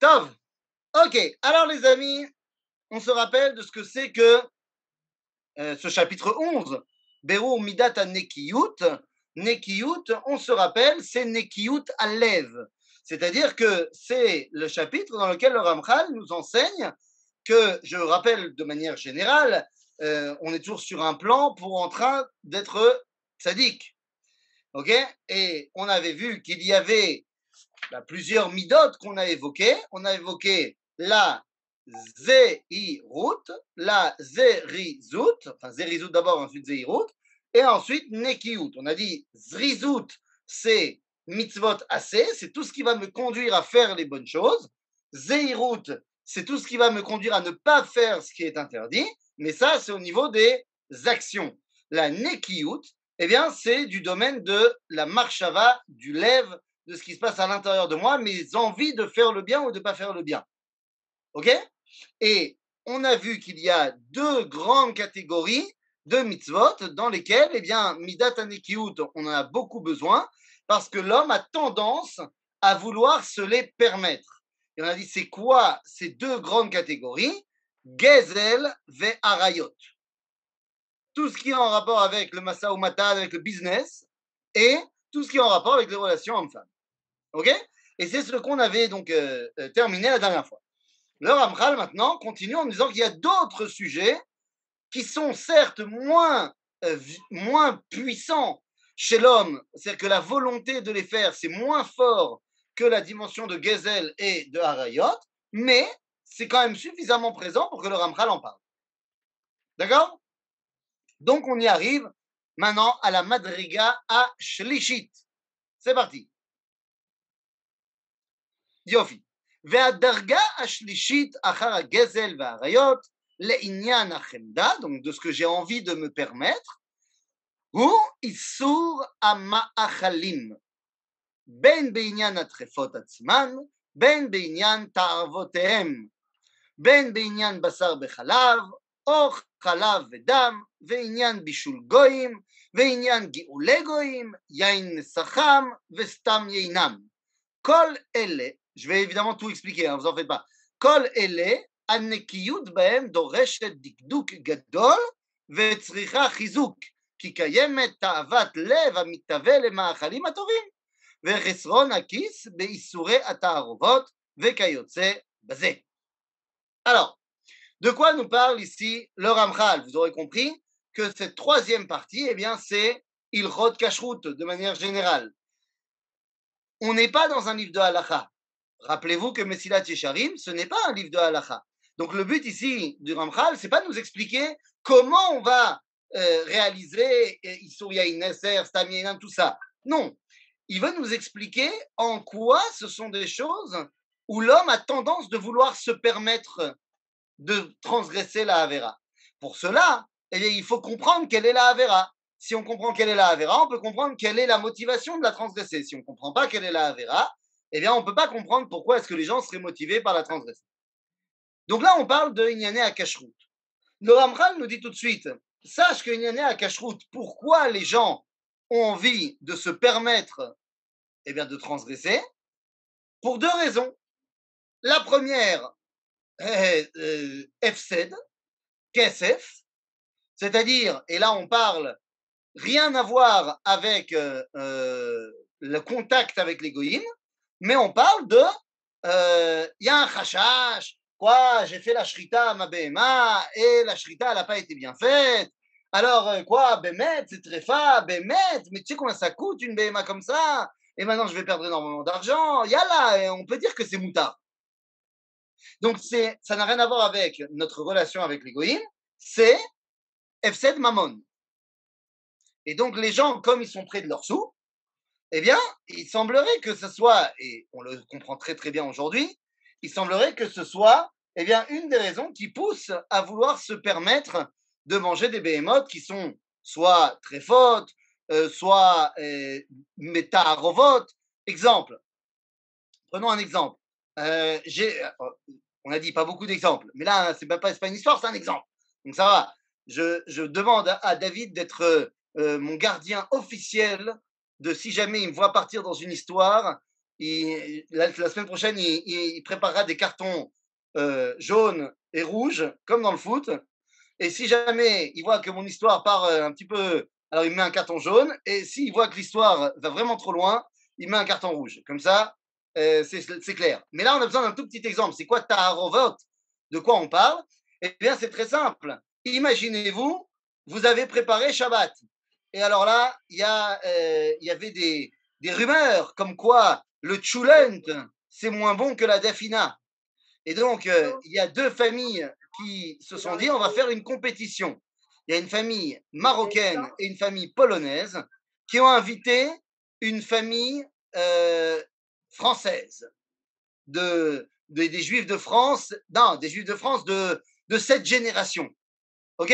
Tov. Ok, alors les amis, on se rappelle de ce que c'est que ce chapitre 11, Berou Midata Nekiyut. Nekiyut, on se rappelle, c'est Nekiyut Alev. C'est-à-dire que c'est le chapitre dans lequel le Ramchal nous enseigne que, je rappelle de manière générale, on est toujours sur un plan pour en train d'être tzaddik. Ok. Et on avait vu qu'il y avait plusieurs midotes qu'on a évoquées. On a évoqué la Zehirut, la Zerizut, enfin Zerizut d'abord, ensuite Zehirut, et ensuite Nekiyut. On a dit Zrizut, c'est mitzvot assez, c'est tout ce qui va me conduire à faire les bonnes choses. Zehirut, c'est tout ce qui va me conduire à ne pas faire ce qui est interdit, mais ça, c'est au niveau des actions. La Nekiyut, eh bien, c'est du domaine de la marshava, du lève, de ce qui se passe à l'intérieur de moi, mes envies de faire le bien ou de ne pas faire le bien. Ok? Et on a vu qu'il y a deux grandes catégories de mitzvot dans lesquelles, eh bien, midat hanekiut, on en a beaucoup besoin parce que l'homme a tendance à vouloir se les permettre. Et on a dit, c'est quoi ces deux grandes catégories? Gezel ve arayot. Tout ce qui est en rapport avec le masa ou mata, avec le business, et tout ce qui est en rapport avec les relations hommes-femmes. Ok? Et c'est ce qu'on avait donc terminé la dernière fois. Le Ramchal maintenant continue en disant qu'il y a d'autres sujets qui sont certes moins puissants chez l'homme, c'est-à-dire que la volonté de les faire, c'est moins fort que la dimension de Gezel et de Harayot, mais c'est quand même suffisamment présent pour que le Ramchal en parle. D'accord? Donc on y arrive maintenant à la Madriga à Shlishit. C'est parti. Yofi. והדרגה השלישית אחר הגזל והעריות לעניין החמדה, donc de ce que j'ai envie de me permettre, הוא איסור המאכלים, בין בעניין הטרפות עצמן, בין בעניין תאוותיהם, בין בעניין בשר בחלב, או חלב ודם, ועניין בישול גויים, ועניין גאולי גויים, יין נסחם וסתם יינם. כל אלה, je vais évidemment tout expliquer, hein, vous en faites pas. כל אלה, הנקיות בהם דורשת דקדוק גדול וצריכה חיזוק, כי קיימת תאוות לב המתהווה למאכלים הטובים, וחסרון הכיס באיסורי התערובות וכיוצא בזה. Alors, de quoi nous parle ici le Ramchal? Vous aurez compris que cette troisième partie, eh bien, c'est Ilchot Kashrut de manière générale. On n'est pas dans un livre de halakha. Rappelez-vous que Mesilat Yesharim, ce n'est pas un livre de halakha. Donc le but ici du Ramchal, c'est pas de nous expliquer comment on va réaliser Issur Yain Neser, Stam Yainam, tout ça. Non, il veut nous expliquer en quoi ce sont des choses où l'homme a tendance de vouloir se permettre de transgresser la Havera. Pour cela, eh bien, il faut comprendre quelle est la Havera. Si on comprend quelle est la Havera, on peut comprendre quelle est la motivation de la transgresser. Si on ne comprend pas quelle est la Havera, eh bien, on ne peut pas comprendre pourquoi est-ce que les gens seraient motivés par la transgression. Donc là, on parle de Inyané à Kashrut. Le Ramchal nous dit tout de suite, sache que Inyané à Kashrut, pourquoi les gens ont envie de se permettre eh bien, de transgresser? Pour deux raisons. La première, Efsed, Kesef, c'est-à-dire, et là on parle rien à voir avec le contact avec les goïms, mais on parle de y a un chashash, quoi, j'ai fait la shrita à ma BMA et la shrita elle n'a pas été bien faite. Alors quoi, Bémet, c'est très fort, Bémet, mais tu sais combien ça coûte une BMA comme ça? Et maintenant je vais perdre énormément d'argent. Yalla, on peut dire que c'est moutard. Donc ça n'a rien à voir avec notre relation avec les goïms, c'est Efsed Mammon. Et donc les gens, comme ils sont près de leur sous, eh bien, il semblerait que ce soit, et on le comprend très très bien aujourd'hui, il semblerait que ce soit eh bien, une des raisons qui pousse à vouloir se permettre de manger des behemoths qui sont soit très fautes, soit métarovot. Exemple, prenons un exemple. On a dit pas beaucoup d'exemples, mais là, c'est pas une histoire, c'est un exemple. Donc ça va. Je demande à David d'être mon gardien officiel de si jamais il me voit partir dans une histoire, la semaine prochaine, il préparera des cartons jaunes et rouges, comme dans le foot. Et si jamais il voit que mon histoire part un petit peu, alors il met un carton jaune. Et s'il voit que l'histoire va vraiment trop loin, il met un carton rouge. Comme ça, c'est clair. Mais là, on a besoin d'un tout petit exemple. C'est quoi Taharovot? De quoi on parle? Eh bien, c'est très simple. Imaginez-vous, vous avez préparé Shabbat. Et alors là, il y avait des rumeurs comme quoi le Tchulent, c'est moins bon que la Dafina. Et donc, il y a deux familles qui se sont dit, on va faire une compétition. Il y a une famille marocaine et une famille polonaise qui ont invité une famille française des Juifs de France, non, des Juifs de France de cette génération, ok,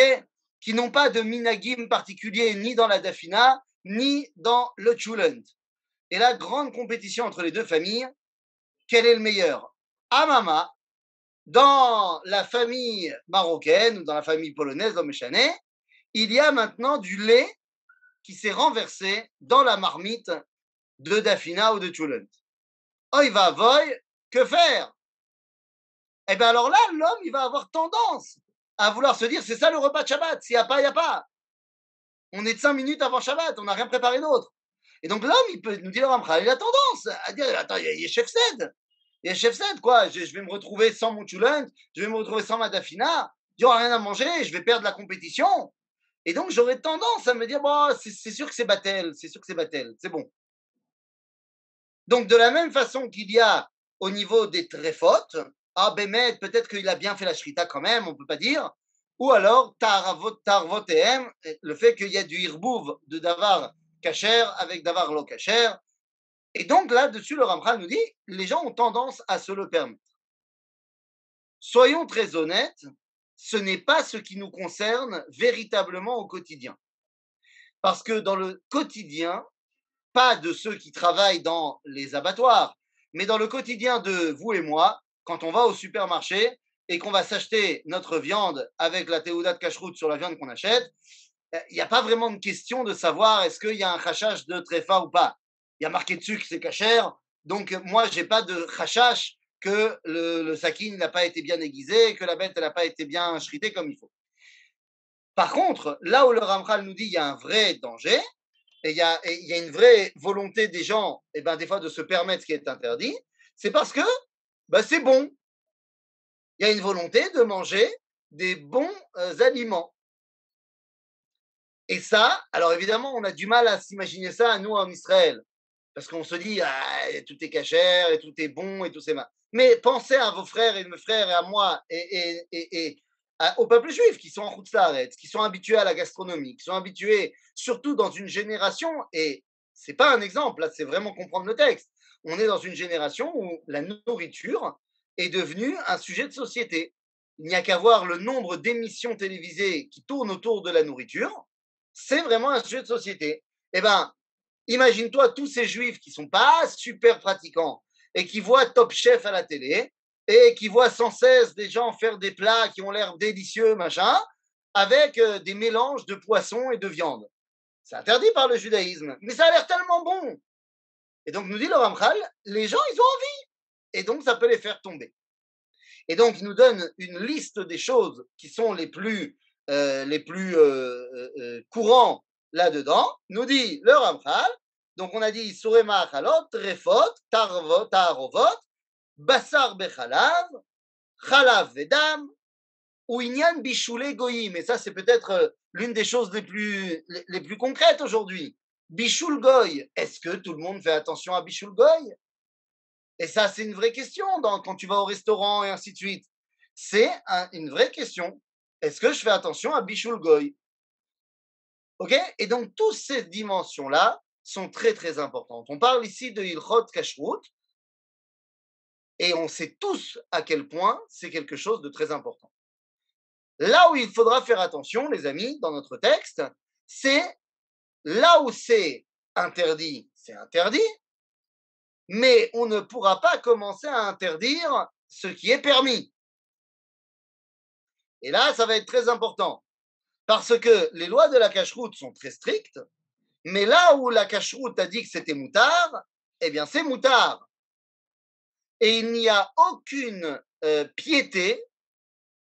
qui n'ont pas de minagim particulier ni dans la Dafina, ni dans le Tchulent. Et la grande compétition entre les deux familles, quel est le meilleur? Amama, dans la famille marocaine ou dans la famille polonaise, dans Méchané, il y a maintenant du lait qui s'est renversé dans la marmite de Dafina ou de Tchulent. Oy va voy, que faire? Eh bien alors là, l'homme, il va avoir tendance à vouloir se dire, c'est ça le repas de Shabbat, s'il n'y a pas, il n'y a pas. On est de 5 minutes avant Shabbat, on n'a rien préparé d'autre. Et donc l'homme, il peut nous dire, il a tendance à dire, attends, il y a chef Sed. Il y a chef Sed, quoi. Je vais me retrouver sans mon Tchulent, je vais me retrouver sans ma Dafina, il n'y aura rien à manger, je vais perdre la compétition. Et donc j'aurais tendance à me dire, bon, c'est sûr que c'est Batel, c'est sûr que c'est Batel, c'est bon. Donc de la même façon qu'il y a au niveau des tréfotes, ah Bémet, peut-être qu'il a bien fait la shrita quand même, on ne peut pas dire. Ou alors tarvotem, le fait qu'il y a du hirbouv de davar kacher avec davar lo kacher. Et donc là-dessus, le Ramchal nous dit, les gens ont tendance à se le permettre. Soyons très honnêtes, ce n'est pas ce qui nous concerne véritablement au quotidien. Parce que dans le quotidien, pas de ceux qui travaillent dans les abattoirs, mais dans le quotidien de vous et moi, quand on va au supermarché et qu'on va s'acheter notre viande avec la théouda de cacheroute sur la viande qu'on achète, il n'y a pas vraiment de question de savoir est-ce qu'il y a un rachage de tréfa ou pas. Il y a marqué dessus que c'est cachère, donc moi, je n'ai pas de rachage que le sakin n'a pas été bien aiguisé, que la bête n'a pas été bien shritée comme il faut. Par contre, là où le Ramchal nous dit qu'il y a un vrai danger, et il y a une vraie volonté des gens, et ben, des fois, de se permettre ce qui est interdit, c'est parce que c'est bon. Il y a une volonté de manger des bons aliments. Et ça, alors évidemment, on a du mal à s'imaginer ça, nous, en Israël. Parce qu'on se dit, tout est cachère, et tout est bon, et tout c'est mal. Mais pensez à vos frères et mes frères, et à moi, et au peuple juif qui sont en Khoutzaretz, qui sont habitués à la gastronomie, qui sont habitués, surtout dans une génération, et c'est pas un exemple, là, c'est vraiment comprendre le texte. On est dans une génération où la nourriture est devenue un sujet de société. Il n'y a qu'à voir le nombre d'émissions télévisées qui tournent autour de la nourriture. C'est vraiment un sujet de société. Eh bien, imagine-toi tous ces juifs qui ne sont pas super pratiquants et qui voient Top Chef à la télé et qui voient sans cesse des gens faire des plats qui ont l'air délicieux, machin, avec des mélanges de poissons et de viande. C'est interdit par le judaïsme, mais ça a l'air tellement bon. Et donc, nous dit le Ramchal, les gens, ils ont envie. Et donc, ça peut les faire tomber. Et donc, il nous donne une liste des choses qui sont les plus courants là-dedans. Nous dit le Ramchal, donc on a dit Surema Achalot, Trefot, Taharovot, Basar Bechalav, Chalav Vedam, ou Inyan Bishule Goyim. Et ça, c'est peut-être l'une des choses les plus concrètes aujourd'hui. Bishul Goy, est-ce que tout le monde fait attention à Bishul Goy? Et ça, c'est une vraie question quand tu vas au restaurant et ainsi de suite. C'est une vraie question. Est-ce que je fais attention à Bishul Goy? Ok? Et donc, toutes ces dimensions-là sont très, très importantes. On parle ici de Ilchot Kashrut, et on sait tous à quel point c'est quelque chose de très important. Là où il faudra faire attention, les amis, dans notre texte, c'est là où c'est interdit, mais on ne pourra pas commencer à interdire ce qui est permis. Et là, ça va être très important, parce que les lois de la cacheroute sont très strictes, mais là où la cacheroute a dit que c'était moutard, eh bien c'est moutard. et il n'y a aucune piété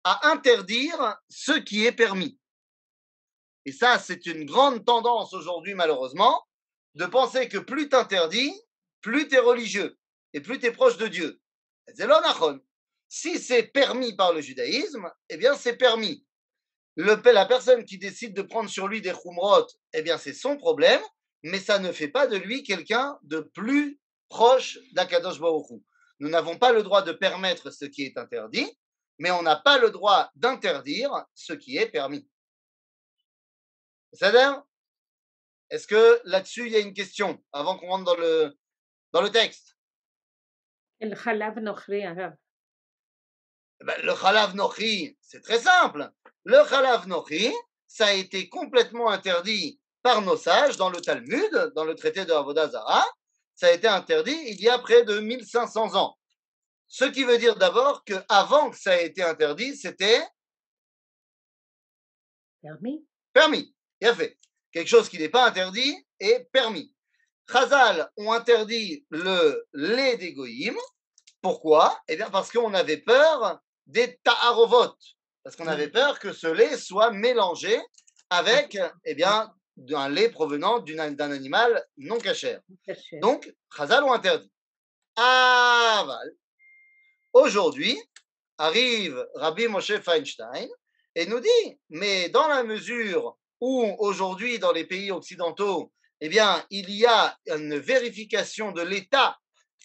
à interdire ce qui est permis. Et ça, c'est une grande tendance aujourd'hui, malheureusement, de penser que plus tu interdis, plus tu es religieux et plus tu es proche de Dieu. Si c'est permis par le judaïsme, eh bien, c'est permis. La personne qui décide de prendre sur lui des khumrot, eh bien, c'est son problème, mais ça ne fait pas de lui quelqu'un de plus proche d'Akadosh Baruch Hu. Nous n'avons pas le droit de permettre ce qui est interdit, mais on n'a pas le droit d'interdire ce qui est permis. C'est-à-dire, est-ce que là-dessus, il y a une question avant qu'on rentre dans le texte? El Halav Nochri, Arav. Le Chalav Nochi, c'est très simple. Le Chalav Nochi, ça a été complètement interdit par nos sages dans le Talmud, dans le traité de Avodah Zarah. Ça a été interdit il y a près de 1500 ans. Ce qui veut dire d'abord qu'avant que ça ait été interdit, c'était permis. Il a fait. Quelque chose qui n'est pas interdit est permis. Chazal ont interdit le lait des goïms. Pourquoi? Eh bien, parce qu'on avait peur des ta'arovot. Parce qu'on avait peur que ce lait soit mélangé avec, eh bien, un lait provenant d'un animal non cachère. Donc, Chazal ont interdit. Aval. Aujourd'hui, arrive Rabbi Moshe Feinstein et nous dit, mais dans la mesure où aujourd'hui, dans les pays occidentaux, eh bien, il y a une vérification de l'État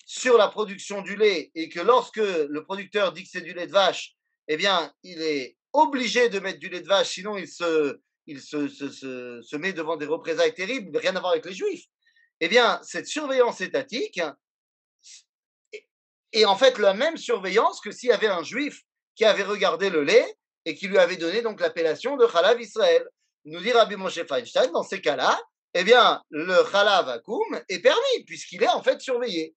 sur la production du lait et que lorsque le producteur dit que c'est du lait de vache, eh bien, il est obligé de mettre du lait de vache, sinon il se met devant des représailles terribles, rien à voir avec les juifs. Eh bien, cette surveillance étatique est en fait la même surveillance que s'il y avait un juif qui avait regardé le lait et qui lui avait donné donc l'appellation de Chalav Israël. Nous dit Rabbi Moshe Feinstein, dans ces cas-là, eh bien, le Chalav Akoum est permis puisqu'il est en fait surveillé.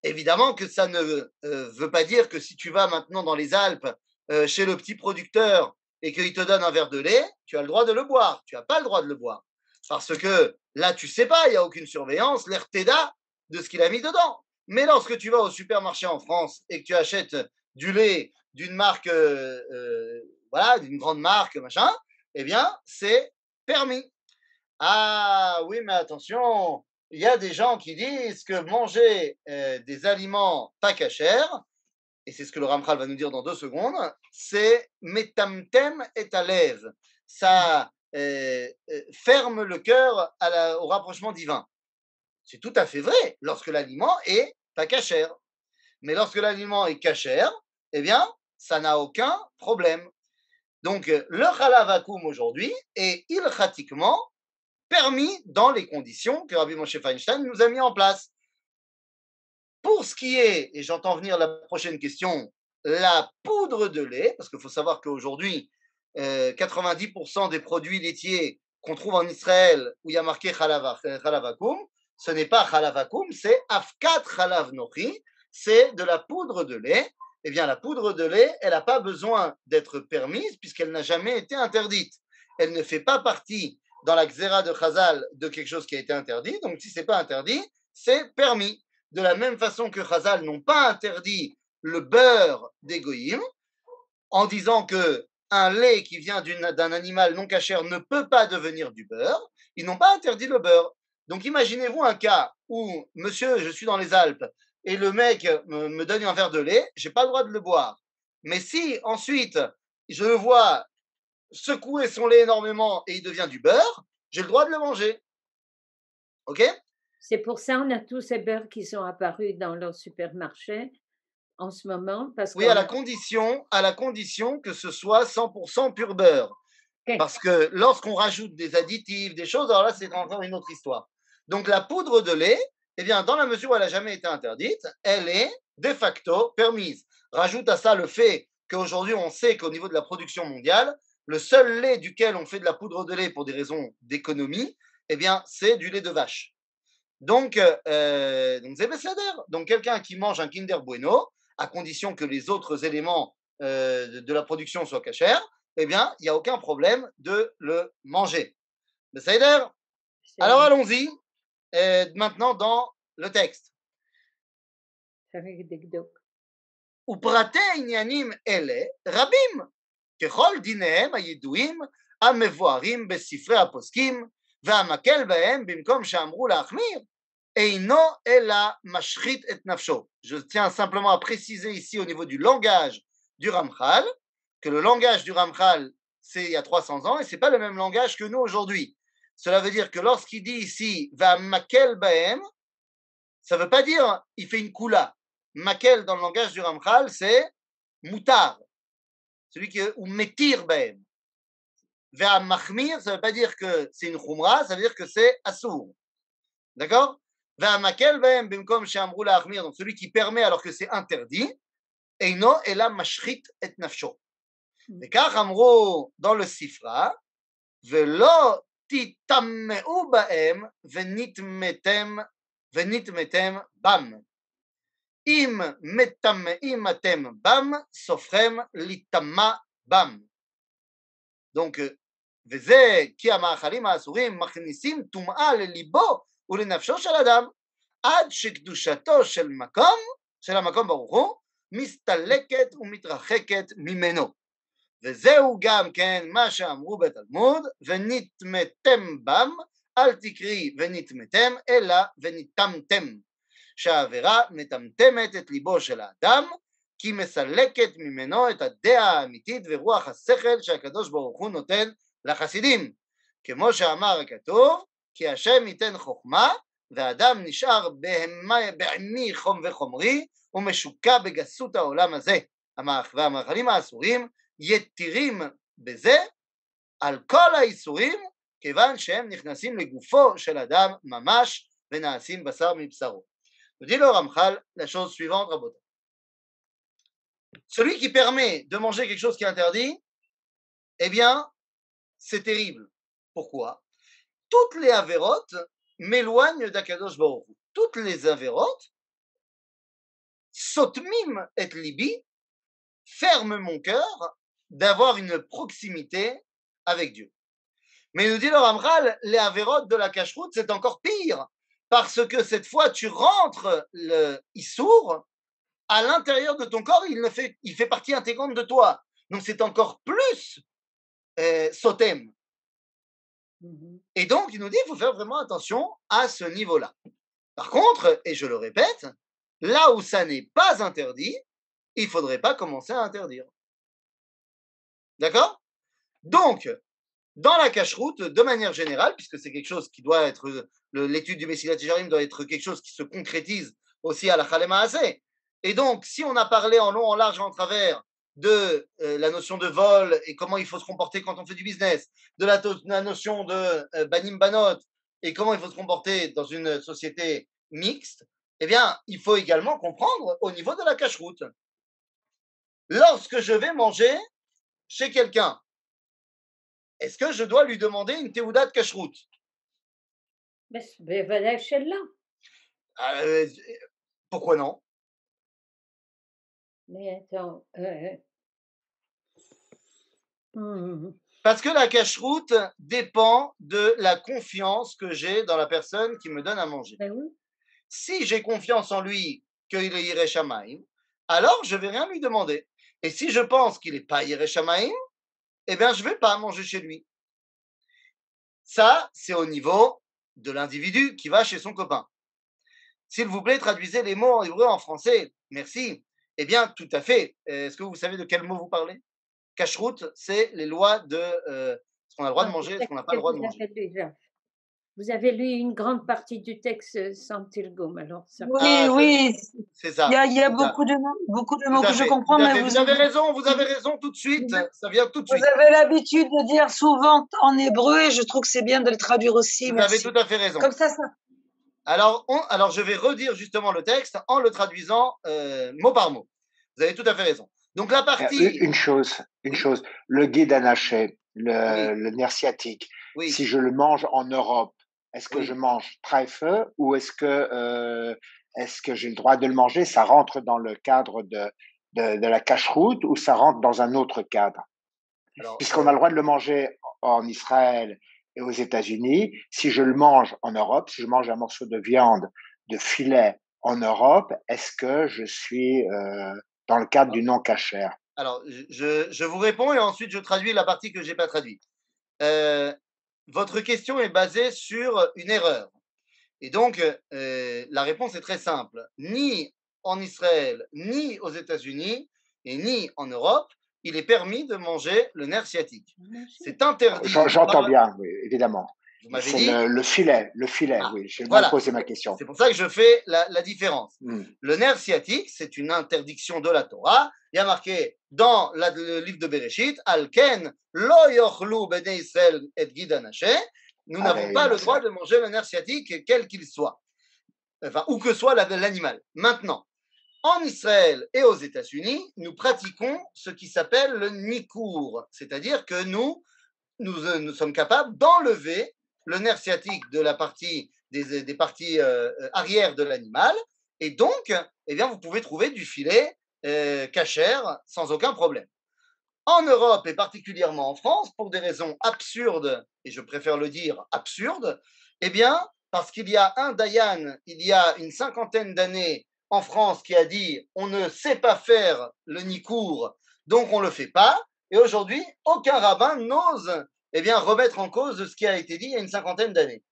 Évidemment que ça ne veut pas dire que si tu vas maintenant dans les Alpes chez le petit producteur et qu'il te donne un verre de lait, tu as le droit de le boire. Tu n'as pas le droit de le boire. Parce que là, tu sais pas, il n'y a aucune surveillance, l'RTDA de ce qu'il a mis dedans. Mais lorsque tu vas au supermarché en France et que tu achètes du lait d'une marque, voilà, d'une grande marque, machin, eh bien, c'est permis. Ah oui, mais attention, il y a des gens qui disent que manger des aliments pas cachers, et c'est ce que le Ramchal va nous dire dans 2 secondes, c'est metamtem et alève. Ça ferme le cœur au rapprochement divin. C'est tout à fait vrai lorsque l'aliment est pas cachère. Mais lorsque l'aliment est cachère, eh bien, ça n'a aucun problème. Donc, le chalav akoum aujourd'hui est ilchatiquement permis dans les conditions que Rabbi Moshe Feinstein nous a mis en place. Pour ce qui est, et j'entends venir la prochaine question, la poudre de lait, parce qu'il faut savoir qu'aujourd'hui, 90% des produits laitiers qu'on trouve en Israël où il y a marqué Chalav Akoum, ce n'est pas Chalav Akoum, c'est Afkat Chalav Nochi, c'est de la poudre de lait. Eh bien, la poudre de lait, elle n'a pas besoin d'être permise puisqu'elle n'a jamais été interdite. Elle ne fait pas partie dans la xéra de Chazal de quelque chose qui a été interdit. Donc, si ce n'est pas interdit, c'est permis. De la même façon que Chazal n'ont pas interdit le beurre des goïms, en disant que un lait qui vient d'un animal non cachère ne peut pas devenir du beurre, ils n'ont pas interdit le beurre. Donc imaginez-vous un cas où, monsieur, je suis dans les Alpes et le mec me donne un verre de lait, je n'ai pas le droit de le boire. Mais si ensuite je le vois secouer son lait énormément et il devient du beurre, j'ai le droit de le manger. OK? C'est pour ça qu'on a tous ces beurres qui sont apparus dans leur supermarché en ce moment. Parce oui, à la condition que ce soit 100% pur beurre. Okay. Parce que lorsqu'on rajoute des additifs, des choses, alors là, c'est encore une autre histoire. Donc, la poudre de lait, eh bien, dans la mesure où elle n'a jamais été interdite, elle est de facto permise. Rajoute à ça le fait qu'aujourd'hui, on sait qu'au niveau de la production mondiale, le seul lait duquel on fait de la poudre de lait pour des raisons d'économie, eh bien, c'est du lait de vache. Donc c'est Besséder. Donc, quelqu'un qui mange un Kinder Bueno, à condition que les autres éléments de la production soient cachers, eh bien, il n'y a aucun problème de le manger. Besséder. Alors, allons-y maintenant dans le texte. ופרטי עניינים אלה רבים, ככל דיניהם הידועים המבוארים בספרי הפוסקים, והמקל בהם במקום שאמרו להחמיר, אינו אלא משחית את נפשו. Je tiens simplement à préciser ici au niveau du langage du Ramchal, que le langage du Ramchal, c'est il y a 300 ans, et ce n'est pas le même langage que nous aujourd'hui. Cela veut dire que lorsqu'il dit ici, va makel baem, ça ne veut pas dire, il fait une kula. Makel dans le langage du Ramchal, c'est moutar, celui qui est, ou metir baem. Va machmir, ça ne veut pas dire que c'est une khumra, ça veut dire que c'est assour. D'accord? Va makel baem, bimkom she'amru la'achmir, donc celui qui permet alors que c'est interdit, eino ela mashchit et nafsho. וכך אמרו dans le ספרה, ולא תטמאו בהם ונטמאתם בם. אם מטמאים אתם בם, סופכם לטמא בם. Donc, וזה כי המאכלים האסורים מכניסים טומאה לליבו ולנפשו של אדם, עד שקדושתו של המקום ברוך הוא, מסתלקת ומתרחקת ממנו. וזהו גם כן מה שאמרו בתלמוד, ונטמאתם בם, אל תקרי ונטמאתם, אלא ונטמתם, שהעבירה מטמטמת את ליבו של האדם, כי מסלקת ממנו את הדעה האמיתית ורוח השכל שהקדוש ברוך הוא נותן לחסידים, כמו שאמר הכתוב, כי השם ייתן חוכמה, והאדם נשאר בעמי חום וחומרי, ומשוקע בגסות העולם הזה, והמאכלים האסורים יתירים בזה על כל האיסורים, כיוון שהם נכנסים לגופו של אדם ממש ונעשים בשר מבשרו. Dit le Ramchal la chose suivante, Rabotai. Celui qui permet de manger quelque chose qui est interdit, eh bien, c'est terrible. Pourquoi? Toutes les avérotes m'éloignent d'Akadosh Baruch Hu. Toutes les avérotes, sotmim et libi, ferment mon cœur d'avoir une proximité avec Dieu. Mais nous dit le Ramchal, les avérotes de la cacheroute, c'est encore pire, parce que cette fois, tu rentres le Issour à l'intérieur de ton corps, il fait partie intégrante de toi. Donc c'est encore plus sotem. Et donc, il nous dit, il faut faire vraiment attention à ce niveau-là. Par contre, et je le répète, là où ça n'est pas interdit, il ne faudrait pas commencer à interdire. D'accord? Donc, dans la cacheroute, de manière générale, puisque c'est quelque chose qui doit être, l'étude du Messilat Yesharim doit être quelque chose qui se concrétise aussi à la Chalema Hazeh. Et donc, si on a parlé en long, en large et en travers de la notion de vol et comment il faut se comporter quand on fait du business, de la notion de banim banot et comment il faut se comporter dans une société mixte, eh bien, il faut également comprendre au niveau de la cacheroute. Lorsque je vais manger chez quelqu'un, est-ce que je dois lui demander une théouda de cacheroute? Pourquoi non? Mais attends. Parce que la cacheroute dépend de la confiance que j'ai dans la personne qui me donne à manger. Ben oui. Si j'ai confiance en lui qu'il est Yireh Shamayim, alors je ne vais rien lui demander. Et si je pense qu'il n'est pas Yireh Shamayim, eh bien je ne vais pas manger chez lui. Ça, c'est au niveau de l'individu qui va chez son copain. S'il vous plaît, traduisez les mots en hébreu en français. Merci. Eh bien, tout à fait. Est-ce que vous savez de quel mot vous parlez? Cacheroute, c'est les lois de ce qu'on a le droit de manger et ce qu'on n'a pas le droit de manger. Vous avez lu une grande partie du texte sans Tilgum, alors ça. Oui, c'est ça. Il y a beaucoup de mots que je comprends, mais vous avez raison tout de suite. Ça vient tout de suite. Vous avez l'habitude de dire souvent en hébreu et je trouve que c'est bien de le traduire aussi. Vous avez tout à fait raison. Comme ça. Alors, je vais redire justement le texte en le traduisant mot par mot. Vous avez tout à fait raison. Donc la partie. Une chose. Le guide anaché, le nerf sciatique. Oui. Si je le mange en Europe, est-ce que je mange treife ou est-ce que j'ai le droit de le manger? Ça rentre dans le cadre de la cacheroute ou ça rentre dans un autre cadre? Puisqu'on a le droit de le manger en Israël et aux États-Unis, si je le mange en Europe, si je mange un morceau de viande, de filet en Europe, est-ce que je suis dans le cadre du non-cachère? Alors, je vous réponds et ensuite je traduis la partie que je n'ai pas traduite. Votre question est basée sur une erreur. Et donc, la réponse est très simple. Ni en Israël, ni aux États-Unis, et ni en Europe, il est permis de manger le nerf sciatique. C'est interdit. J'entends bien, oui, évidemment. Vous m'avez C'est dit. le filet, Ah, oui. J'ai voilà. mal posé ma question. C'est pour ça que je fais la différence. Le nerf sciatique, c'est une interdiction de la Torah. Il y a marqué dans le livre de Bereshit, Alken lo yochlu bnei Israël et gidan Hashem. Nous n'avons pas le droit de manger le nerf sciatique, quel qu'il soit, enfin, où que soit l'animal. Maintenant, en Israël et aux États-Unis, nous pratiquons ce qui s'appelle le nikour, c'est-à-dire que nous sommes capables d'enlever le nerf sciatique de la partie des parties arrière de l'animal, et donc, eh bien, vous pouvez trouver du filet cachère sans aucun problème. En Europe et particulièrement en France, pour des raisons absurdes, et je préfère le dire absurdes, eh bien, parce qu'il y a un Dayan, il y a une cinquantaine d'années en France, qui a dit on ne sait pas faire le nikour, donc on ne le fait pas, et aujourd'hui, aucun rabbin n'ose remettre en cause ce qui a été dit il y a une cinquantaine d'années.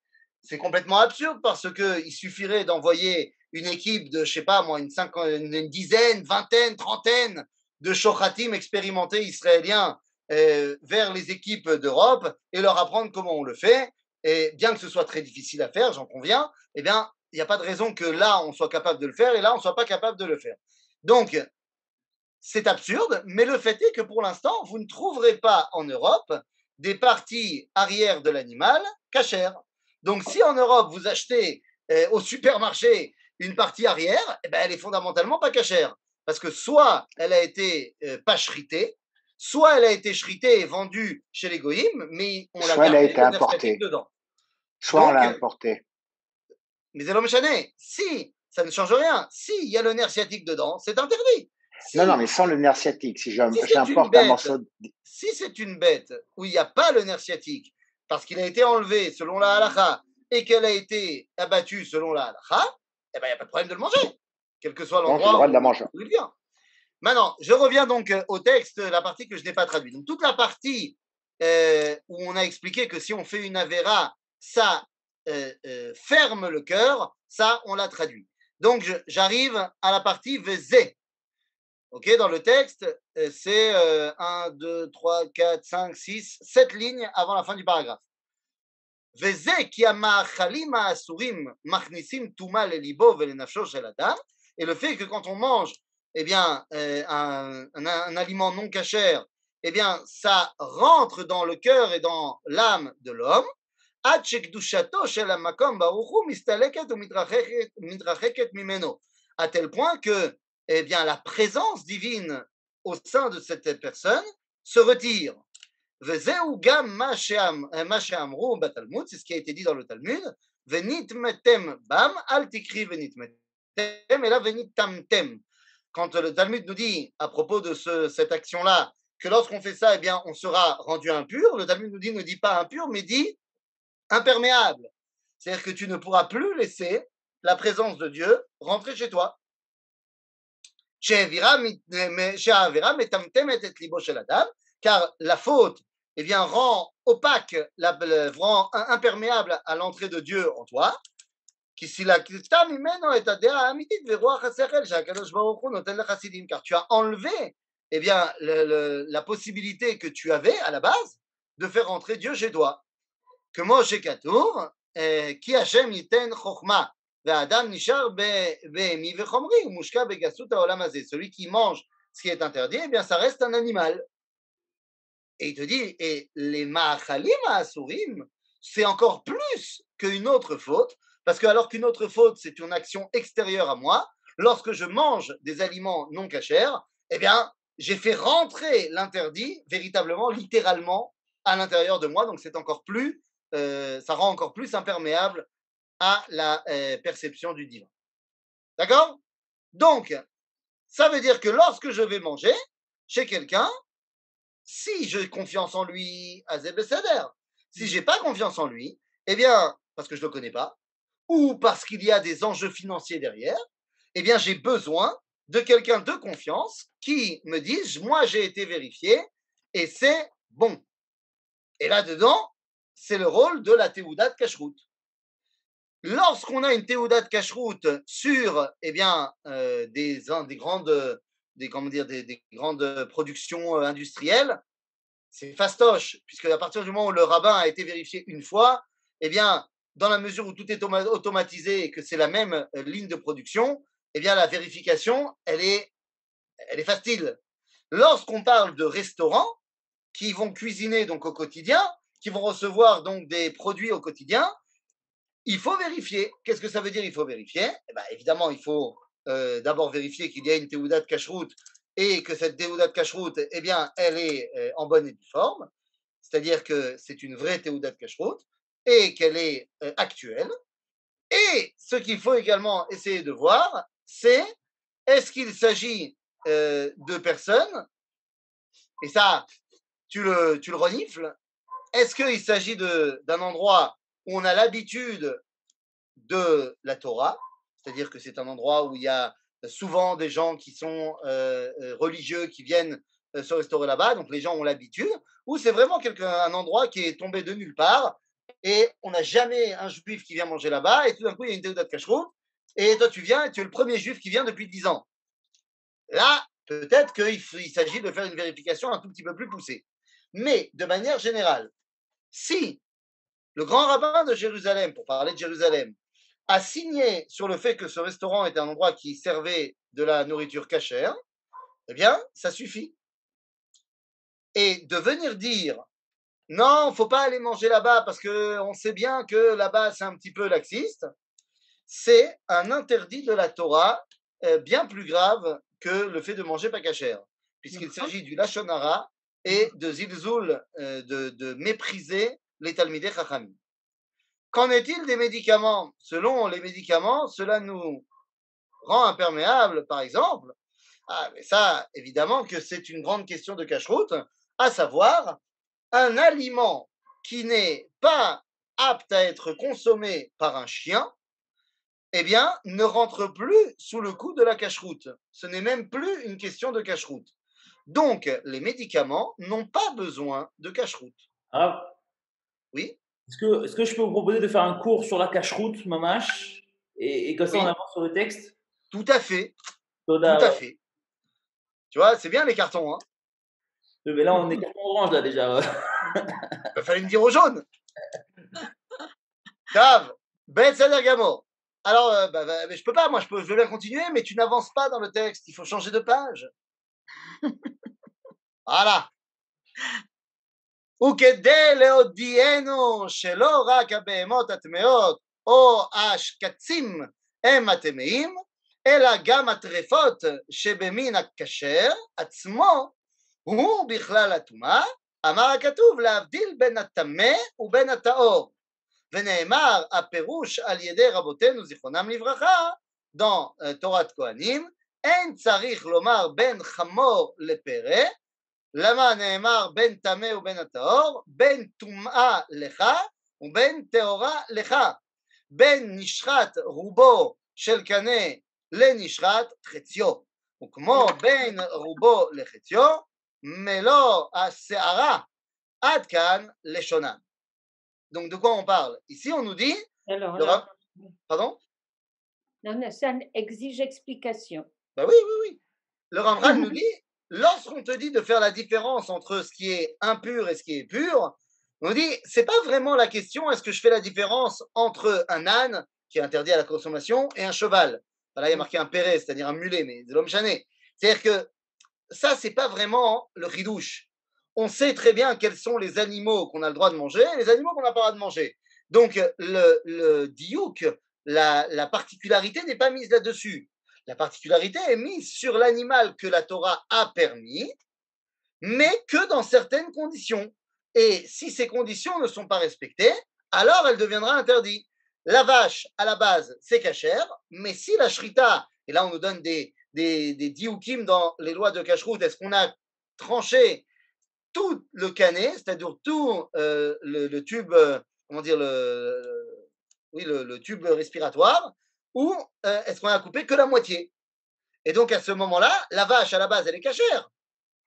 C'est complètement absurde parce qu'il suffirait d'envoyer une équipe de, je sais pas moi, une dizaine, vingtaine, trentaine de shochatim expérimentés israéliens vers les équipes d'Europe et leur apprendre comment on le fait. Et bien que ce soit très difficile à faire, j'en conviens, eh bien, il n'y a pas de raison que là, on soit capable de le faire et là, on ne soit pas capable de le faire. Donc, c'est absurde, mais le fait est que pour l'instant, vous ne trouverez pas en Europe des parties arrière de l'animal cachères. Donc, si en Europe, vous achetez au supermarché une partie arrière, eh ben, elle est fondamentalement pas cachère. Parce que soit elle a été pas shritée, soit elle a été shritée et vendue chez les goïms, mais on l'a soit elle a gardé été importée dedans. Soit donc, on l'a importée. Mais c'est l'homme chané. Si, ça ne change rien. Si, il y a le nerf sciatique dedans, c'est interdit. Si, non, mais sans le nerf sciatique, si j'importe un morceau... Si c'est une bête où il n'y a pas le nerf sciatique, parce qu'il a été enlevé selon la halakha et qu'elle a été abattue selon la halakha, eh ben, il n'y a pas de problème de le manger, quel que soit l'endroit où il vient. Maintenant, je reviens donc au texte, la partie que je n'ai pas traduite. Donc, toute la partie où on a expliqué que si on fait une avéra, ça ferme le cœur, ça, on l'a traduit. Donc, j'arrive à la partie vezé. Ok, dans le texte, c'est 1, 2, 3, 4, 5, 6, 7 lignes avant la fin du paragraphe. Vezé ki ha'ma'achalim ha'asurim machnisim tuma lelibo velenafsho shel adam. Et le fait que quand on mange un aliment non cachère, eh bien, ça rentre dans le cœur et dans l'âme de l'homme, à tel point que eh bien, la présence divine au sein de cette personne se retire. C'est ce qui a été dit dans le Talmud. Quand le Talmud nous dit à propos de cette action-là que lorsqu'on fait ça, eh bien, on sera rendu impur, le Talmud ne dit pas impur, mais dit imperméable. C'est-à-dire que tu ne pourras plus laisser la présence de Dieu rentrer chez toi. Car la faute rend opaque, rend imperméable à l'entrée de Dieu en toi. Car tu as enlevé la possibilité que tu avais à la base de faire rentrer Dieu chez toi. Que Moshe Katour, qui Hashem yiten chokhma, ve'adam nishar be'emi ve'chomri, umushka begasut ha'olam hazeh. Celui qui mange ce qui est interdit, eh bien ça reste un animal. Et il te dit, et les ma'achalim ha'asurim, c'est encore plus qu'une autre faute, parce que alors qu'une autre faute, c'est une action extérieure à moi, lorsque je mange des aliments non cachers, eh bien, j'ai fait rentrer l'interdit véritablement, littéralement, à l'intérieur de moi, donc c'est encore plus, ça rend encore plus imperméable à la perception du divin. D'accord? Donc, ça veut dire que lorsque je vais manger chez quelqu'un, si j'ai confiance en lui, Azeb Seder. Si j'ai pas confiance en lui, eh bien, parce que je le connais pas, ou parce qu'il y a des enjeux financiers derrière, eh bien, j'ai besoin de quelqu'un de confiance qui me dise, moi, j'ai été vérifié et c'est bon. Et là-dedans, c'est le rôle de la Théouda de Kashrut. Lorsqu'on a une Théouda de Kashrut sur des grandes productions industrielles, c'est fastoche, puisque à partir du moment où le rabbin a été vérifié une fois, eh bien, dans la mesure où tout est automatisé et que c'est la même ligne de production, eh bien, la vérification, elle est facile. Lorsqu'on parle de restaurants qui vont cuisiner donc au quotidien, qui vont recevoir donc des produits au quotidien, il faut vérifier. Qu'est-ce que ça veut dire, il faut vérifier? Eh bien, évidemment, il faut d'abord vérifier qu'il y a une Théouda de Kashrut et que cette Théouda de Kashrut, eh bien, elle est en bonne et due forme, c'est-à-dire que c'est une vraie Théouda de Kashrut et qu'elle est actuelle. Et ce qu'il faut également essayer de voir, c'est est-ce qu'il s'agit de personnes, et ça, tu le renifles, est-ce qu'il s'agit d'un endroit où on a l'habitude de la Torah, c'est-à-dire que c'est un endroit où il y a souvent des gens qui sont religieux qui viennent se restaurer là-bas, donc les gens ont l'habitude, ou c'est vraiment un endroit qui est tombé de nulle part et on n'a jamais un juif qui vient manger là-bas et tout d'un coup il y a une Théouda de Kashrut et toi tu viens et tu es le premier juif qui vient depuis 10 ans. Là, peut-être qu'il s'agit de faire une vérification un tout petit peu plus poussée. Mais de manière générale, si le grand rabbin de Jérusalem, pour parler de Jérusalem, a signé sur le fait que ce restaurant était un endroit qui servait de la nourriture cachère, eh bien, ça suffit. Et de venir dire, non, il ne faut pas aller manger là-bas parce qu'on sait bien que là-bas, c'est un petit peu laxiste, c'est un interdit de la Torah bien plus grave que le fait de manger pas cachère, puisqu'il s'agit du Lashon Hara et de zilzoul, de mépriser les Talmidei Chachamim. Qu'en est-il des médicaments? Selon les médicaments, cela nous rend imperméables, par exemple. Ah, mais ça, évidemment que c'est une grande question de cacheroute, à savoir un aliment qui n'est pas apte à être consommé par un chien, eh bien, ne rentre plus sous le coup de la cacheroute. Ce n'est même plus une question de cacheroute. Donc, les médicaments n'ont pas besoin de cacheroute. Ah, Oui, est-ce que je peux vous proposer de faire un cours sur la cacheroute, mamash, et comme ça Oui. on avance sur le texte? tout à fait, Toda, tout à fait. Tu vois, c'est bien les cartons, hein. Mais là, on est carton orange, là, déjà. Il fallait me dire au jaune. Grave. Ben Sader Gamo. Alors, mais je peux pas, moi, je veux bien continuer, mais tu n'avances pas dans le texte. Il faut changer de page. Voilà. וכדי להודיענו שלא רק הבהמות הטמאות או השקצים הם הטמאים, אלא גם הטרפות שבמין הכשר עצמו הוא בכלל הטומאה, אמר הכתוב להבדיל בין הטמא ובין הטהור. ונאמר הפירוש על ידי רבותינו זיכרונם לברכה, dans תורת כהנים, אין צריך לומר בין חמור לפרא, למה נאמר בין טמא ובין הטהור, בין טומאה לך ובין טהורה לך, בין נשחט רובו של קנה לנשחט חציו, וכמו בין רובו לחציו, מלוא השערה, עד כאן לשונה. Donc de quoi on parle? Ici on nous dit... Alors, Pardon? non, ça exige explication. Ben oui. Le Rambam nous dit, lorsqu'on te dit de faire la différence entre ce qui est impur et ce qui est pur, on dit, c'est pas vraiment la question, est-ce que je fais la différence entre un âne, qui est interdit à la consommation, et un cheval. Là, il y a marqué un péré, c'est-à-dire un mulet, mais c'est l'homme chané. C'est-à-dire que ça, c'est pas vraiment le ridouche. On sait très bien quels sont les animaux qu'on a le droit de manger et les animaux qu'on n'a pas le droit de manger. Donc, le diouk, la particularité n'est pas mise là-dessus. La particularité est mise sur l'animal que la Torah a permis, mais que dans certaines conditions. Et si ces conditions ne sont pas respectées, alors elle deviendra interdite. La vache, à la base, c'est cachère, mais si la shrita, et là on nous donne des dioukim dans les lois de cacheroute, est-ce qu'on a tranché tout le canet, c'est-à-dire tout le tube, comment dire, le tube respiratoire, ou est-ce qu'on a coupé que la moitié? Et donc à ce moment-là, la vache à la base elle est cachère.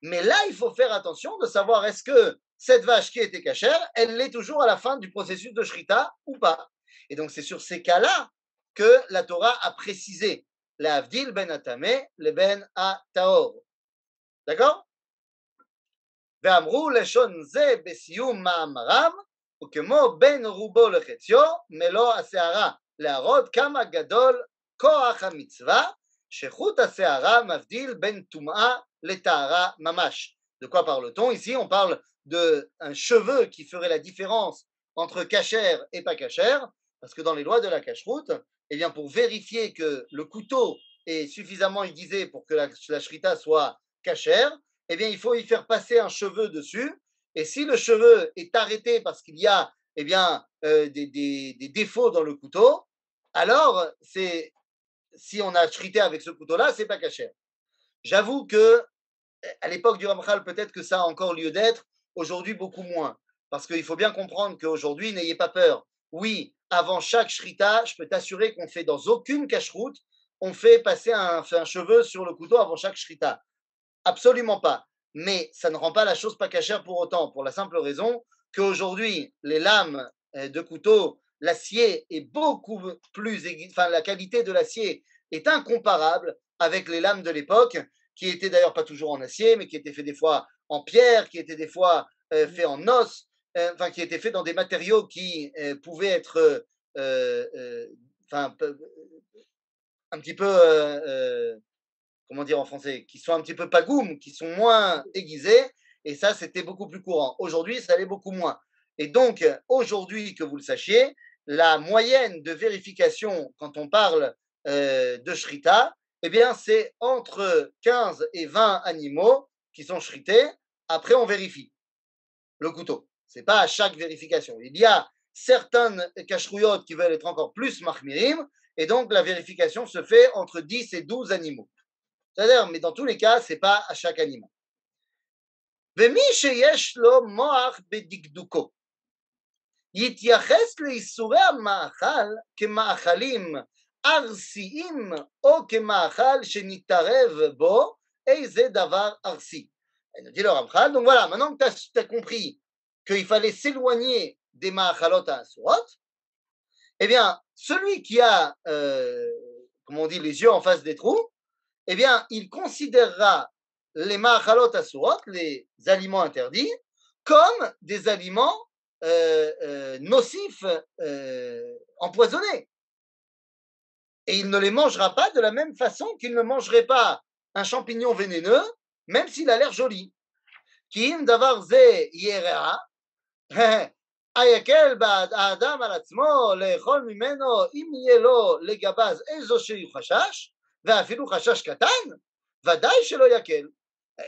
Mais là, il faut faire attention de savoir est-ce que cette vache qui était cachère, elle l'est toujours à la fin du processus de shrita ou pas. Et donc c'est sur ces cas-là que la Torah a précisé la avdil ben atame le ben ataor. D'accord? ואמרו לשון זה בסיום מאמרם, וכמו בין רובו לחציו, מלוא השערה, להראות כמה גדול כוח המצווה, שחוט השערה מבדיל בין טומאה לטהרה ממש. De quoi parle-t-on ici? On parle d'un cheveu qui ferait la différence entre cachère et pas cachère, parce que dans les lois de la cacheroute, eh bien pour vérifier que le couteau est suffisamment aiguisé pour que la shrita soit cachère, eh bien, il faut y faire passer un cheveu dessus. Et si le cheveu est arrêté parce qu'il y a eh bien, des défauts dans le couteau, alors si on a shrité avec ce couteau-là, c'est pas cachère. J'avoue que à l'époque du Ramchal, peut-être que ça a encore lieu d'être. Aujourd'hui, beaucoup moins. Parce qu'il faut bien comprendre qu'aujourd'hui, n'ayez pas peur. Oui, avant chaque shrita, je peux t'assurer qu'on fait dans aucune cacheroute, on fait passer un cheveu sur le couteau avant chaque shrita. Absolument pas. Mais ça ne rend pas la chose pas cachère pour autant, pour la simple raison qu'aujourd'hui, les lames de couteau, l'acier est beaucoup plus aigu, enfin la qualité de l'acier est incomparable avec les lames de l'époque, qui étaient d'ailleurs pas toujours en acier, mais qui étaient faits des fois en pierre, qui étaient des fois faits en os, enfin qui étaient faits dans des matériaux qui pouvaient être enfin un petit peu comment dire en français, qui sont un petit peu pagoum, qui sont moins aiguisés, et ça, c'était beaucoup plus courant. Aujourd'hui, ça l'est beaucoup moins. Et donc, aujourd'hui, que vous le sachiez, la moyenne de vérification, quand on parle de shrita, eh bien, c'est entre 15 et 20 animaux qui sont shrités. Après, on vérifie le couteau. Ce n'est pas à chaque vérification. Il y a certaines cacherouillottes qui veulent être encore plus mahmirim, et donc la vérification se fait entre 10 et 12 animaux. C'est-à-dire, mais dans tous les cas, ce n'est pas à chaque animal. ומי שיש לו מוח בדקדוקו, יתייחס לאיסורי המאכל כמאכלים ארסיים או כמאכל שנתערב בו איזה דבר ארסי. Dit le Ramchal. Donc voilà, maintenant que tu as compris qu'il fallait s'éloigner des maachalot à asurot, eh bien, celui qui a, comment on dit, les yeux en face des trous, eh bien, il considérera les ma'achalot asurot, les aliments interdits, comme des aliments nocifs, empoisonnés. Et il ne les mangera pas de la même façon qu'il ne mangerait pas un champignon vénéneux, même s'il a l'air joli. כי אם דבר זה יהיה רע, היקל האדם על עצמו לאכול ממנו אם יהיה לו לגביו איזשהו חשש, ואפילו חשש קטן, ודאי שלא יקל.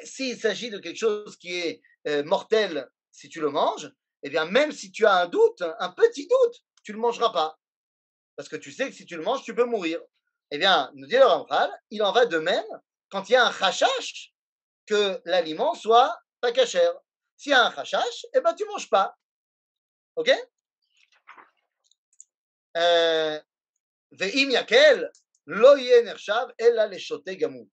S'il s'agit de quelque chose qui est mortel, si tu le manges, eh bien même si tu as un doute, un petit doute, tu ne le mangeras pas. Parce que tu sais que si tu le manges, tu peux mourir. Eh bien, nous dit le Ramchal, il en va de même quand il y a un chashash que l'aliment soit pas cachère. S'il y a un chashash, eh ben tu ne manges pas. Ok? Ve'im yakel, lo yeh nershav ella leshote gamou.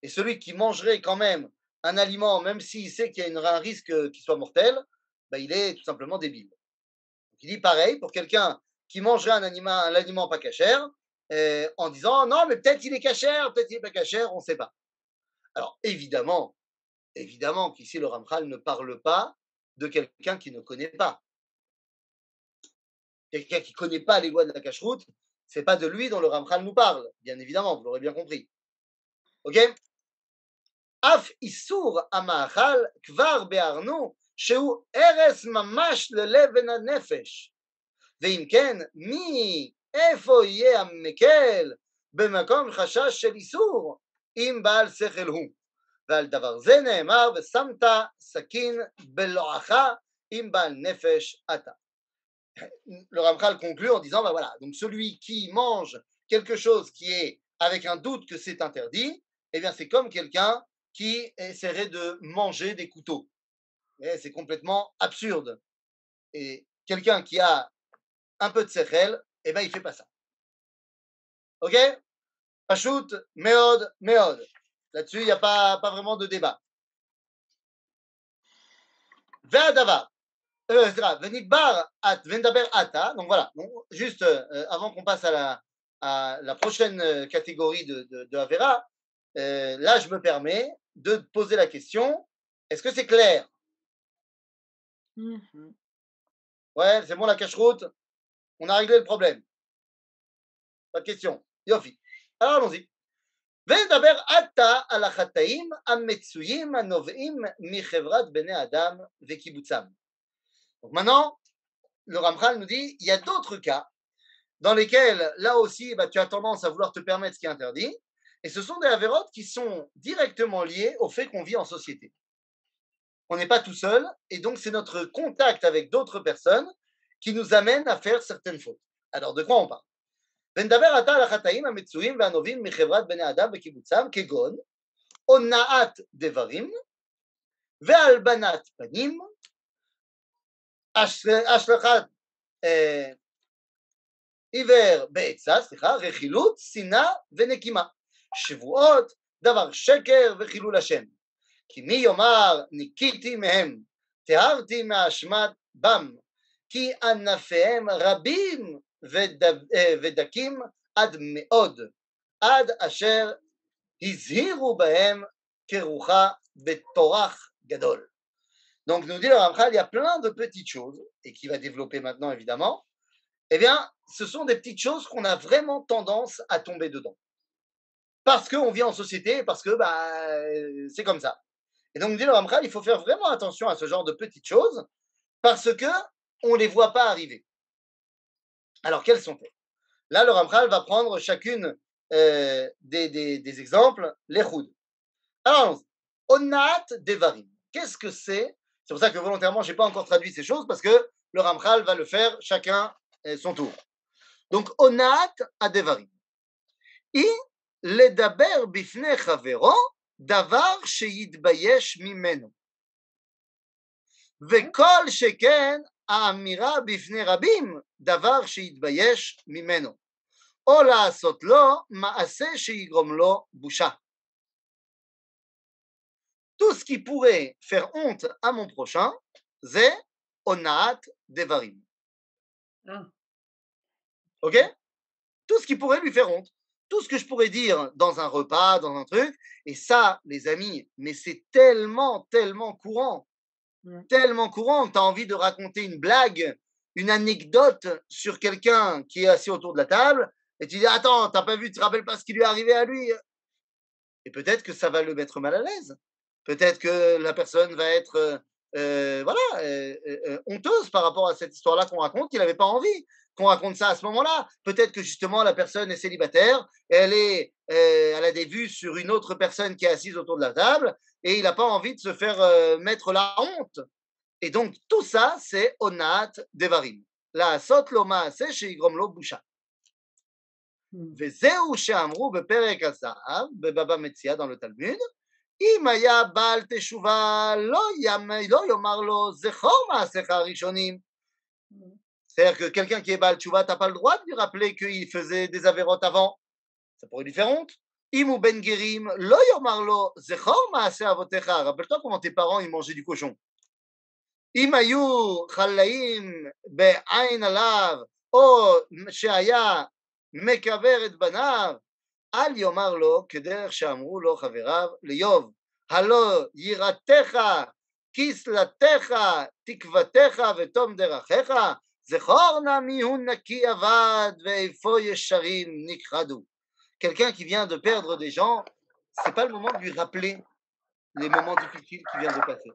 Et celui qui mangerait quand même un aliment, même s'il sait qu'il y a un risque qu'il soit mortel, ben il est tout simplement débile. Donc il dit pareil pour quelqu'un qui mangerait un aliment pas cachère, en disant non, mais peut-être il est cachère, peut-être il n'est pas cachère, on ne sait pas. Alors évidemment qu'ici le Ramchal ne parle pas de quelqu'un qui ne connaît pas. Quelqu'un qui ne connaît pas les lois de la cacheroute, ce n'est pas de lui dont le Ramchal nous parle, bien évidemment, vous l'aurez bien compris. Ok? Af isur המאכל כבר ביארנו שהוא הרס ממש ללבן הנפש. ואם כן, מאיפה יהיה המקל במקום חשש של איסור אם בעל שכל הוא? ועל דבר זה נאמר ושמת סכין בלועך אם בעל נפש אתה. Le Ramchal conclut en disant, ben voilà, donc celui qui mange quelque chose qui est avec un doute que c'est interdit, eh bien c'est comme quelqu'un qui essaierait de manger des couteaux. Et c'est complètement absurde. Et quelqu'un qui a un peu de sechel, eh bien il ne fait pas ça. Ok? Pachout, Meod, Meod. Là-dessus, il n'y a pas vraiment de débat. Ve'adavar. Venidbar at vendaber ata. Donc voilà. Donc, juste avant qu'on passe à la prochaine catégorie de Avera, là, je me permets de poser la question, est-ce que c'est clair? Ouais, c'est bon la cache-route? On a réglé le problème. Pas de question. Yofi. Alors allons-y. ונדבר עתה על החטאים המצויים הנובעים מחברת בני אדם וקיבוצם. Donc maintenant, le Ramchal nous dit, il y a d'autres cas dans lesquels, là aussi, tu as tendance à vouloir te permettre ce qui est interdit, et ce sont des avérotes qui sont directement liées au fait qu'on vit en société. On n'est pas tout seul, et donc c'est notre contact avec d'autres personnes qui nous amène à faire certaines fautes. Alors de quoi on parle? ונדבר עתה על החטאים המצויים והנובעים מחברת בני אדם וקיבוצם, כגון הונאת דברים והלבנת פנים, השלכת עיוור בעצה, רכילות, שנאה ונקימה, שבועות, דבר שקר וחילול השם. כי מי יאמר ניקיתי מהם, טהרתי מאשמת בם, כי ענפיהם רבים ודקים עד מאוד, עד אשר הזהירו בהם כרוחה בטורח גדול. Donc nous dit le Ramchal, il y a plein de petites choses, et qui va développer maintenant évidemment, eh bien ce sont des petites choses qu'on a vraiment tendance à tomber dedans. Parce qu'on vit en société, parce que c'est comme ça. Et donc nous dit le Ramchal, il faut faire vraiment attention à ce genre de petites choses, parce qu'on ne les voit pas arriver. Alors, quelles sont-elles? Là, le Ramchal va prendre chacune des exemples, les choud. Alors, allons-y. Onat devarim. Qu'est-ce que c'est? C'est pour ça que volontairement, je n'ai pas encore traduit ces choses, parce que le Ramchal va le faire chacun son tour. Donc, onat adevarim. I ledaber bifne chavero davar sheyitbayesh mimenu. Vekol sheken האמירה בפני רבים דבר שיתבייש ממנו, או לעשות לו מעשה שיגרום לו בושה. Tout ce qui pourrait faire honte à mon prochain, c'est onat devarim. Ok? Tout ce qui pourrait lui faire honte. Tout ce que je pourrais dire dans un repas, dans un truc, et ça, les amis, mais c'est tellement courant. Tellement courant, tu as envie de raconter une blague, une anecdote sur quelqu'un qui est assis autour de la table, et tu dis, attends, t'as pas vu, tu te rappelles pas ce qui lui est arrivé à lui? Et peut-être que ça va le mettre mal à l'aise. Peut-être que la personne va être honteuse par rapport à cette histoire-là qu'on raconte, qu'il n'avait pas envie qu'on raconte ça à ce moment-là. Peut-être que justement la personne est célibataire, elle a des vues sur une autre personne qui est assise autour de la table, et il n'a pas envie de se faire mettre la honte. Et donc, tout ça, c'est onat devarim. La sot lo maaseh sheigrom lo busha. וזהו שאמרו בפרק הזהב, בבבא מציעא dans le Talmud, אם היה בעל תשובה לא יאמר לו זכור מעשיך הראשונים. C'est-à-dire que quelqu'un qui est בעל תשובה, tu n'as pas le droit de lui rappeler qu'il faisait des avérotes avant. Ça pourrait lui faire honte. אם הוא בן גרים, לא יאמר לו זכור מעשה אבותיך. Rappelle-toi comment tes parents ils mangeaient du cochon. אם היו חלאים בעין עליו, או שהיה מקבר את בניו, אל יאמר לו כדרך שאמרו לו חבריו לאיוב, הלא יראתך, כסלתך, תקוותך ותום דרכיך, זכור נא מיהו נקי אבד ואיפה ישרים נכחדו. Quelqu'un qui vient de perdre des gens, c'est pas le moment de lui rappeler les moments difficiles qu'il vient de passer.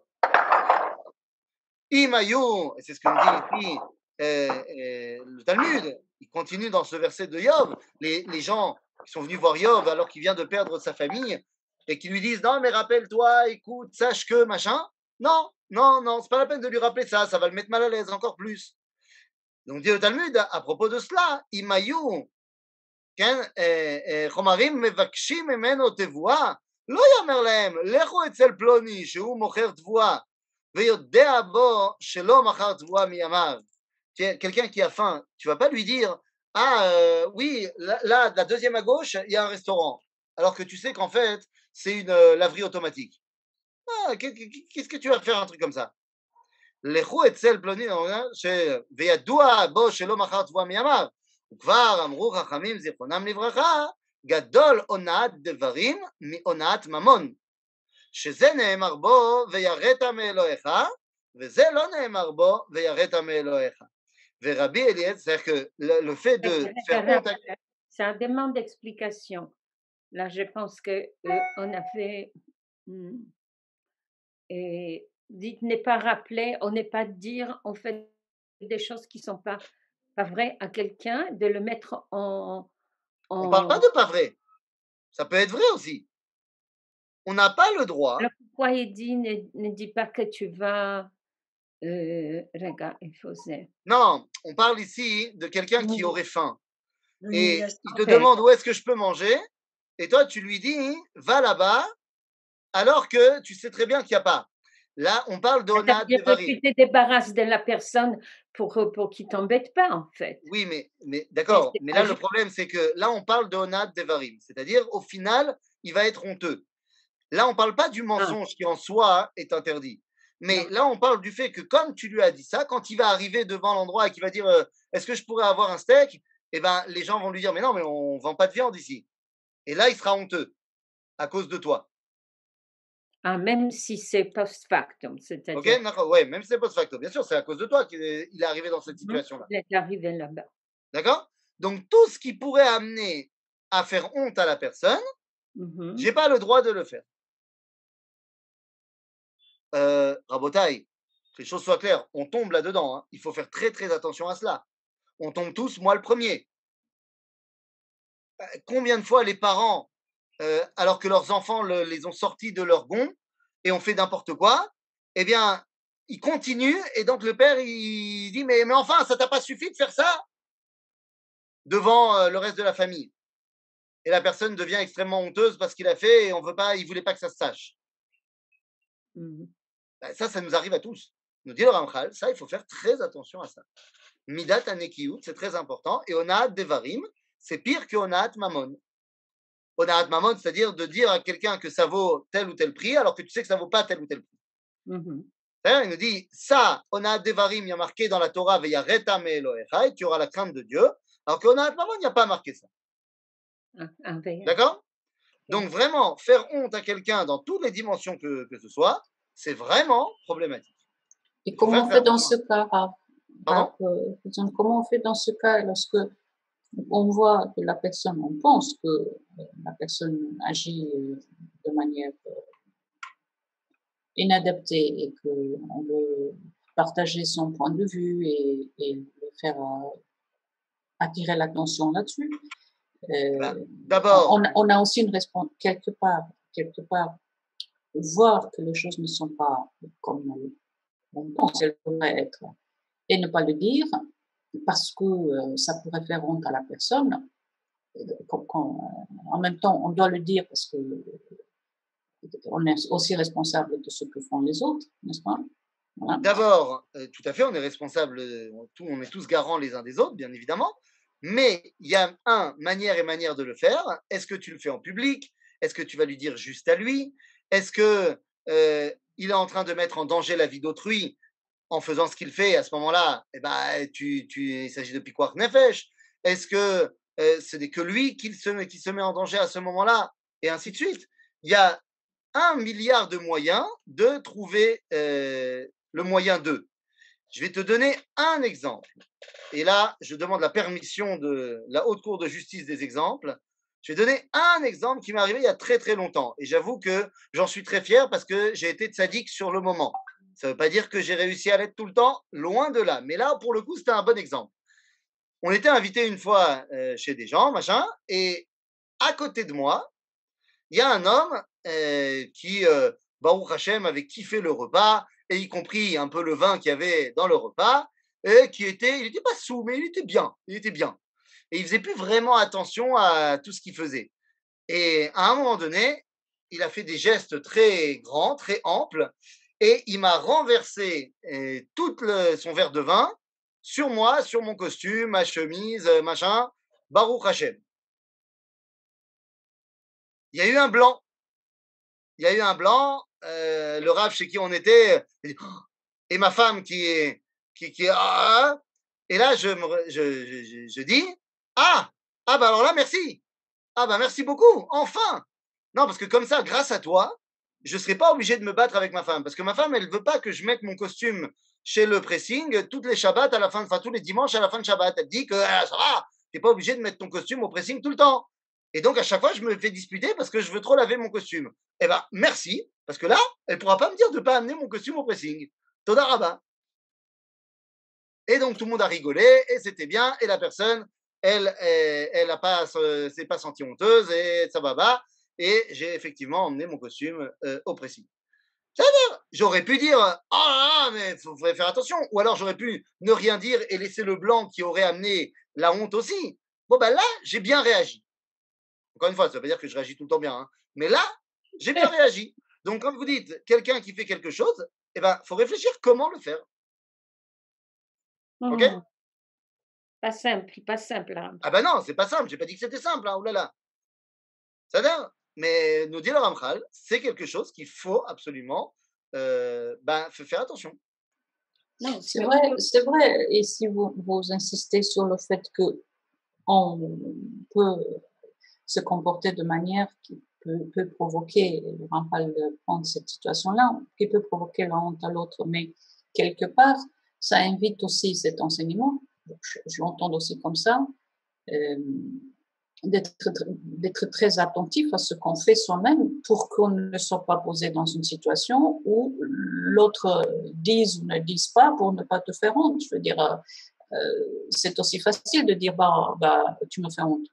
Imayou, c'est ce que nous dit ici le Talmud, il continue dans ce verset de Yov, les gens qui sont venus voir Yov alors qu'il vient de perdre sa famille et qui lui disent non mais rappelle-toi, écoute, sache que machin, non, c'est pas la peine de lui rappeler ça, ça va le mettre mal à l'aise encore plus. Donc dit le Talmud à propos de cela, Imayou, חומרים מבקשים ממנו תבואה, לא יאמר להם לכו אצל פלוני שהוא מוכר תבואה ויודע בו שלא מכר תבואה מימיו. Quelqu'un qui a faim, tu vas pas lui dire Ah, oui, là, la deuxième à gauche, il y a un restaurant. Alors que tu sais qu'en fait, c'est une laverie automatique. Ah, qu'est-ce que tu vas faire un truc comme ça? לכו אצל פלוני, וידוע בו שלא מכר תבואה מימיו, וכבר אמרו חכמים זיכרונם לברכה, גדול הונאת דברים מהונאת ממון, שזה נאמר בו ויראת מאלוהיך, וזה לא נאמר בו ויראת מאלוהיך. ורבי אליעזר, c'est-à-dire que le fait de faire honte à... Ça demande d'explication. Là, je pense que on a fait. Et dites n'est pas rappeler, on n'est pas dire, on fait des choses qui ne sont pas vraies à quelqu'un, de le mettre On ne parle pas de pas vrai. Ça peut être vrai aussi. On n'a pas le droit. Alors pourquoi il dit ne dis pas que tu vas. Regarde, il faisait. Non, on parle ici de quelqu'un qui aurait faim. Et Yes. il te demande où est-ce que je peux manger. Et toi, tu lui dis, va là-bas, alors que tu sais très bien qu'il n'y a pas. Là, on parle de Onat C'est-à-dire que Devarim. tu te débarrasses de la personne pour qu'il ne t'embête pas, en fait. Oui, mais d'accord. c'est Mais pas là, le juste. problème, c'est que là, on parle de Onat Devarim. C'est-à-dire, au final, il va être honteux. Là, on ne parle pas du mensonge qui en soi est interdit. Mais Non. là, on parle du fait que comme tu lui as dit ça, quand il va arriver devant l'endroit et qu'il va dire est-ce que je pourrais avoir un steak? Eh ben, les gens vont lui dire mais non, mais on ne vend pas de viande ici. Et là, il sera honteux à cause de toi. Ah, même si c'est post-factum, Ok? c'est-à-dire. D'accord. Ouais, même si c'est post facto. Bien sûr, c'est à cause de toi qu'il est arrivé dans cette situation-là. Il est arrivé là-bas. D'accord? Donc, tout ce qui pourrait amener à faire honte à la personne, je n'ai pas le droit de le faire. Rabotaï, que les choses soient claires, on tombe là-dedans. Hein. Il faut faire très très attention à cela. On tombe tous, moi le premier. Combien de fois les parents, alors que leurs enfants les ont sortis de leur gond et ont fait n'importe quoi, eh bien, ils continuent et donc le père, il dit mais enfin, ça t'a pas suffi de faire ça devant le reste de la famille. Et la personne devient extrêmement honteuse parce qu'il a fait et il voulait pas que ça se sache. Ça nous arrive à tous. Nous dit le Ramchal, ça, il faut faire très attention à ça. Midat Anekiyut, c'est très important. Et Onaat Devarim, c'est pire que Onaat Mamon. Onaat Mamon, c'est-à-dire de dire à quelqu'un que ça vaut tel ou tel prix, alors que tu sais que ça ne vaut pas tel ou tel prix. Il nous dit, ça, Onaat Devarim, il y a marqué dans la Torah, Veyareta me Elohecha, et tu auras la crainte de Dieu, alors que Onaat Mamon, il n'y a pas marqué ça. D'accord? Donc vraiment, faire honte à quelqu'un dans toutes les dimensions que ce soit, c'est vraiment problématique. Et comment on fait dans ce cas, Comment on fait dans ce cas lorsque on voit que la personne, on pense que la personne agit de manière inadaptée et qu'on veut partager son point de vue et le faire attirer l'attention là-dessus. D'abord, on a aussi une responsabilité quelque part, voir que les choses ne sont pas comme on pense qu'elles devraient être et ne pas le dire parce que ça pourrait faire honte à la personne. En même temps, on doit le dire parce que on est aussi responsable de ce que font les autres, n'est-ce pas? Voilà. D'abord, tout à fait, on est responsable, on est tous garants les uns des autres, bien évidemment, mais il y a manière et manière de le faire. Est-ce que tu le fais en public? Est-ce que tu vas lui dire juste à lui? Est-ce que il est en train de mettre en danger la vie d'autrui en faisant ce qu'il fait? À ce moment-là, eh ben, il s'agit de Pikuach Nefesh. Est-ce que ce n'est que lui qui se met en danger à ce moment-là? Et ainsi de suite. Il y a 1 milliard de moyens de trouver le moyen d'eux. Je vais te donner un exemple. Et là, je demande la permission de la Haute Cour de justice des exemples. Je vais donner un exemple qui m'est arrivé il y a très très longtemps. Et j'avoue que j'en suis très fier parce que j'ai été tzaddik sur le moment. Ça ne veut pas dire que j'ai réussi à l'être tout le temps, loin de là. Mais là, pour le coup, c'était un bon exemple. On était invité une fois chez des gens, machin, et à côté de moi, il y a un homme qui, Baruch Hashem, avait kiffé le repas, et y compris un peu le vin qu'il y avait dans le repas, et il n'était pas saoul, mais il était bien. Et il faisait plus vraiment attention à tout ce qu'il faisait. Et à un moment donné, il a fait des gestes très grands, très amples, et il m'a renversé tout son verre de vin sur moi, sur mon costume, ma chemise, machin, Baruch Hashem. Il y a eu un blanc. Il y a eu un blanc. Le Rav chez qui on était, et ma femme et là, je dis, bah alors là, merci. Ah bah merci beaucoup, enfin. Non, parce que comme ça, grâce à toi, je ne serai pas obligé de me battre avec ma femme. Parce que ma femme, elle ne veut pas que je mette mon costume chez le pressing toutes les Shabbats à la fin, enfin tous les dimanches à la fin de Shabbat. Elle dit que ça va, tu n'es pas obligé de mettre ton costume au pressing tout le temps. Et donc à chaque fois, je me fais disputer parce que je veux trop laver mon costume. Eh ben merci, parce que là, elle ne pourra pas me dire de ne pas amener mon costume au pressing. Toda Rabba. Et donc tout le monde a rigolé et c'était bien. Et la personne, elle s'est pas sentie honteuse et ça va. Et j'ai effectivement emmené mon costume au pressing. J'aurais pu dire oh là là, mais il faudrait faire attention. Ou alors j'aurais pu ne rien dire et laisser le blanc qui aurait amené la honte aussi. Bon, ben là, j'ai bien réagi. Encore une fois, ça ne veut pas dire que je réagis tout le temps bien. Hein. Mais là, j'ai bien réagi. Donc, quand vous dites quelqu'un qui fait quelque chose, eh ben, faut réfléchir comment le faire. OK? Pas simple, pas simple. Hein. Ah ben non, c'est pas simple. J'ai pas dit que c'était simple. Hein. Ouh là là. C'est-à-dire, mais nous dit le Ramchal, c'est quelque chose qu'il faut absolument faire attention. Non, c'est vrai. Et si vous insistez sur le fait que on peut se comporter de manière qui peut provoquer, le Ramchal prend cette situation-là, qui peut provoquer la honte à l'autre, mais quelque part, ça invite aussi cet enseignement, je l'entends aussi comme ça, d'être très attentif à ce qu'on fait soi-même pour qu'on ne soit pas posé dans une situation où l'autre dise ou ne dise pas pour ne pas te faire honte. Je veux dire, c'est aussi facile de dire tu me fais honte.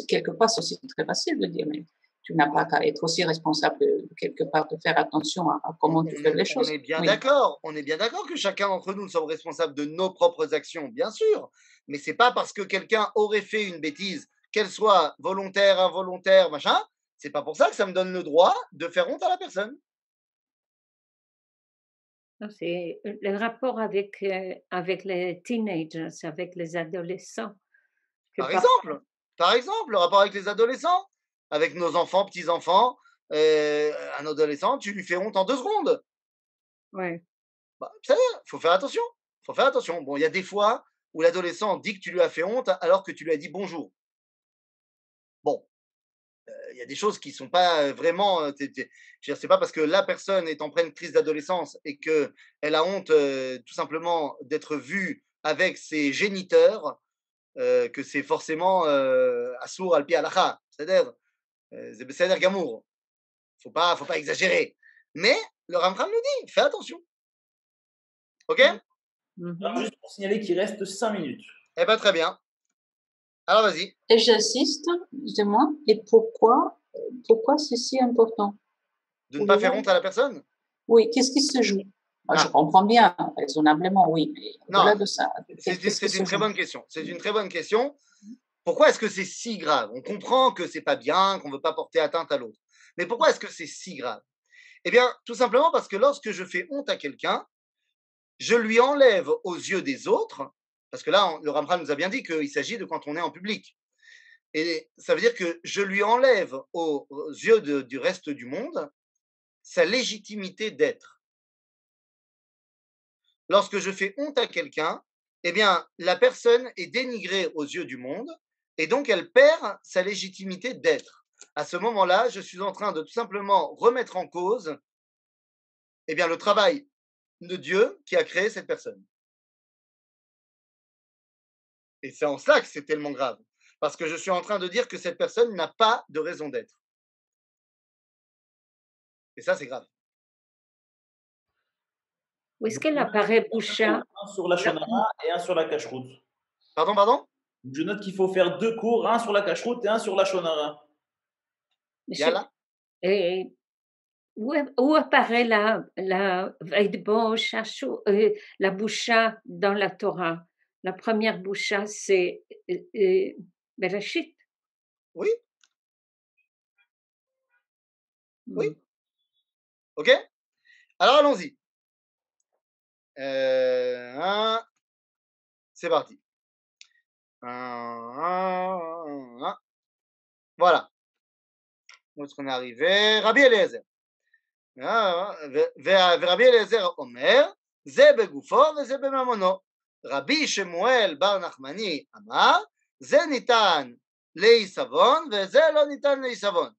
Quelque part, c'est aussi très facile de dire, mais tu n'as pas qu'à être aussi responsable quelque part de faire attention à comment tu fais les choses. On est bien d'accord. On est bien d'accord que chacun d'entre nous sommes responsables de nos propres actions, bien sûr. Mais c'est pas parce que quelqu'un aurait fait une bêtise, qu'elle soit volontaire, involontaire, machin, c'est pas pour ça que ça me donne le droit de faire honte à la personne. C'est le rapport avec les teenagers, avec les adolescents. Par exemple, le rapport avec les adolescents, avec nos enfants, petits-enfants, un adolescent, tu lui fais honte en 2 secondes. Ouais. Ça y est, faut faire attention. Faut faire attention. Bon, il y a des fois où l'adolescent dit que tu lui as fait honte alors que tu lui as dit bonjour. Bon, il y a des choses qui sont pas vraiment. Je veux dire, c'est pas parce que la personne est en pleine crise d'adolescence et que elle a honte tout simplement d'être vue avec ses géniteurs que c'est forcément assour al pi halacha. C'est-à-dire, c'est gamour. Faut pas exagérer. Mais le Ramcham nous dit, fais attention. OK? Alors, juste pour signaler qu'il reste 5 minutes. Eh bien, très bien. Alors, vas-y. Et j'insiste, dis-moi, et pourquoi c'est si important? De ne pas faire honte à la personne? Oui, qu'est-ce qui se joue? Moi, je comprends bien, raisonnablement, oui, mais au-delà de ça. C'est une très bonne question. C'est une très bonne question. Pourquoi est-ce que c'est si grave? On comprend que c'est pas bien, qu'on ne veut pas porter atteinte à l'autre. Mais pourquoi est-ce que c'est si grave? Eh bien, tout simplement parce que lorsque je fais honte à quelqu'un, je lui enlève aux yeux des autres, parce que là, le Ramchal nous a bien dit qu'il s'agit de quand on est en public. Et ça veut dire que je lui enlève aux yeux du reste du monde sa légitimité d'être. Lorsque je fais honte à quelqu'un, eh bien, la personne est dénigrée aux yeux du monde et donc elle perd sa légitimité d'être. À ce moment-là, je suis en train de tout simplement remettre en cause eh bien, le travail de Dieu qui a créé cette personne. Et c'est en cela que c'est tellement grave. Parce que je suis en train de dire que cette personne n'a pas de raison d'être. Et ça, c'est grave. Où est-ce qu'elle apparaît, Boucha? Un sur la Shonara et un sur la cacheroute. Pardon? Je note qu'il faut faire 2 cours, un sur la cacheroute et un sur la Shonara. Yalla. Et où apparaît la boucha dans la Torah? La première boucha, c'est Bereshit. Oui. Oui. OK? Alors allons-y. C'est parti. Voilà. Où est-ce qu'on est arrivé? Rabbi Eliezer. ורבי אליעזר אומר, זה בגופו וזה בממונו. רבי שמואל בר נחמני אמר, זה ניתן לעיסבון וזה לא ניתן לעיסבון.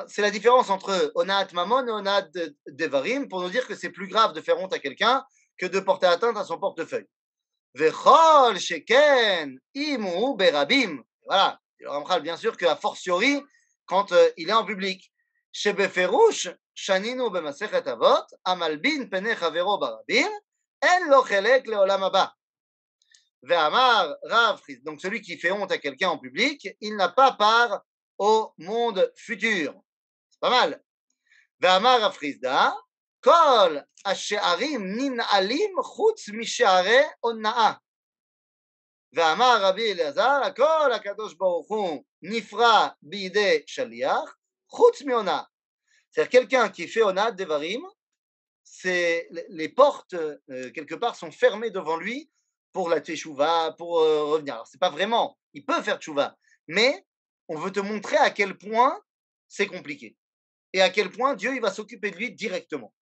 C'est la différence entre onat mamon et onat devarim pour nous dire que c'est plus grave de faire honte à quelqu'un que de porter atteinte à son portefeuille. Vechol sheken imu berabim. Voilà, il Ramchal bien sûr qu'à fortiori quand il est en public. Shebeferush shaninu b'masechet avot amalbin pene chavero barabim en lo chelek leolam haba. Ve'amar Rav Chizda. Donc celui qui fait honte à quelqu'un en public, il n'a pas part au monde futur. C'est pas mal. Ve'amar Rav Chizda, kol השערים ננעלים חוץ משערי הונאה. ואמר רבי אלעזר, הכל הקדוש ברוך הוא נפרע בידי שליח, חוץ מהונאה. C'est-à-dire quelqu'un qui fait honat devarim, les portes quelque part sont fermées devant lui pour la teshuva, pour revenir. Alors, c'est pas vraiment, il peut faire teshuva, mais on veut te montrer à quel point c'est compliqué et à quel point Dieu il va s'occuper de lui directement.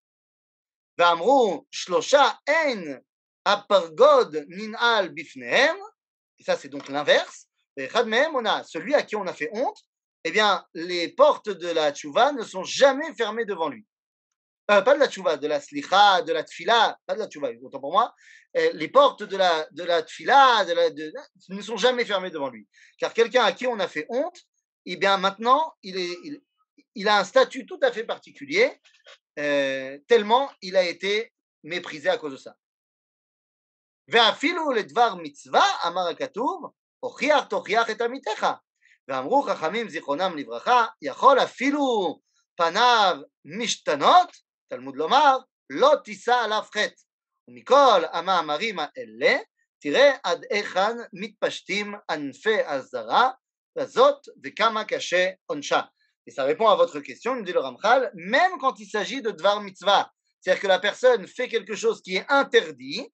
ואמרו שלושה אין הפרגוד ננעל בפניהם, et ça c'est donc l'inverse, ואחד מהם הונאה, celui à qui on a fait honte, eh bien les portes de la tchouva ne sont jamais fermées devant lui. Pas de la tchouva, de la slicha, de la tfila, pas de la tchouva, autant pour moi, les portes de la tfila ne sont jamais fermées devant lui. Car quelqu'un à qui on a fait honte, eh bien maintenant il a un statut tout à fait particulier, tellement il a été méprisé à cause de ça. ואפילו לדבר מצווה אמר הכתוב, הוכיח תוכיח את עמיתך. ואמרו חכמים זיכרונם לברכה, יכול אפילו פניו משתנות, תלמוד לומר, לא תישא עליו חטא. ומכל המאמרים האלה, תראה עד היכן מתפשטים ענפי הזרה, הזאת וכמה קשה עונשה. Et ça répond à votre question, nous dit le Ramchal, même quand il s'agit de Dvar Mitzvah, c'est-à-dire que la personne fait quelque chose qui est interdit,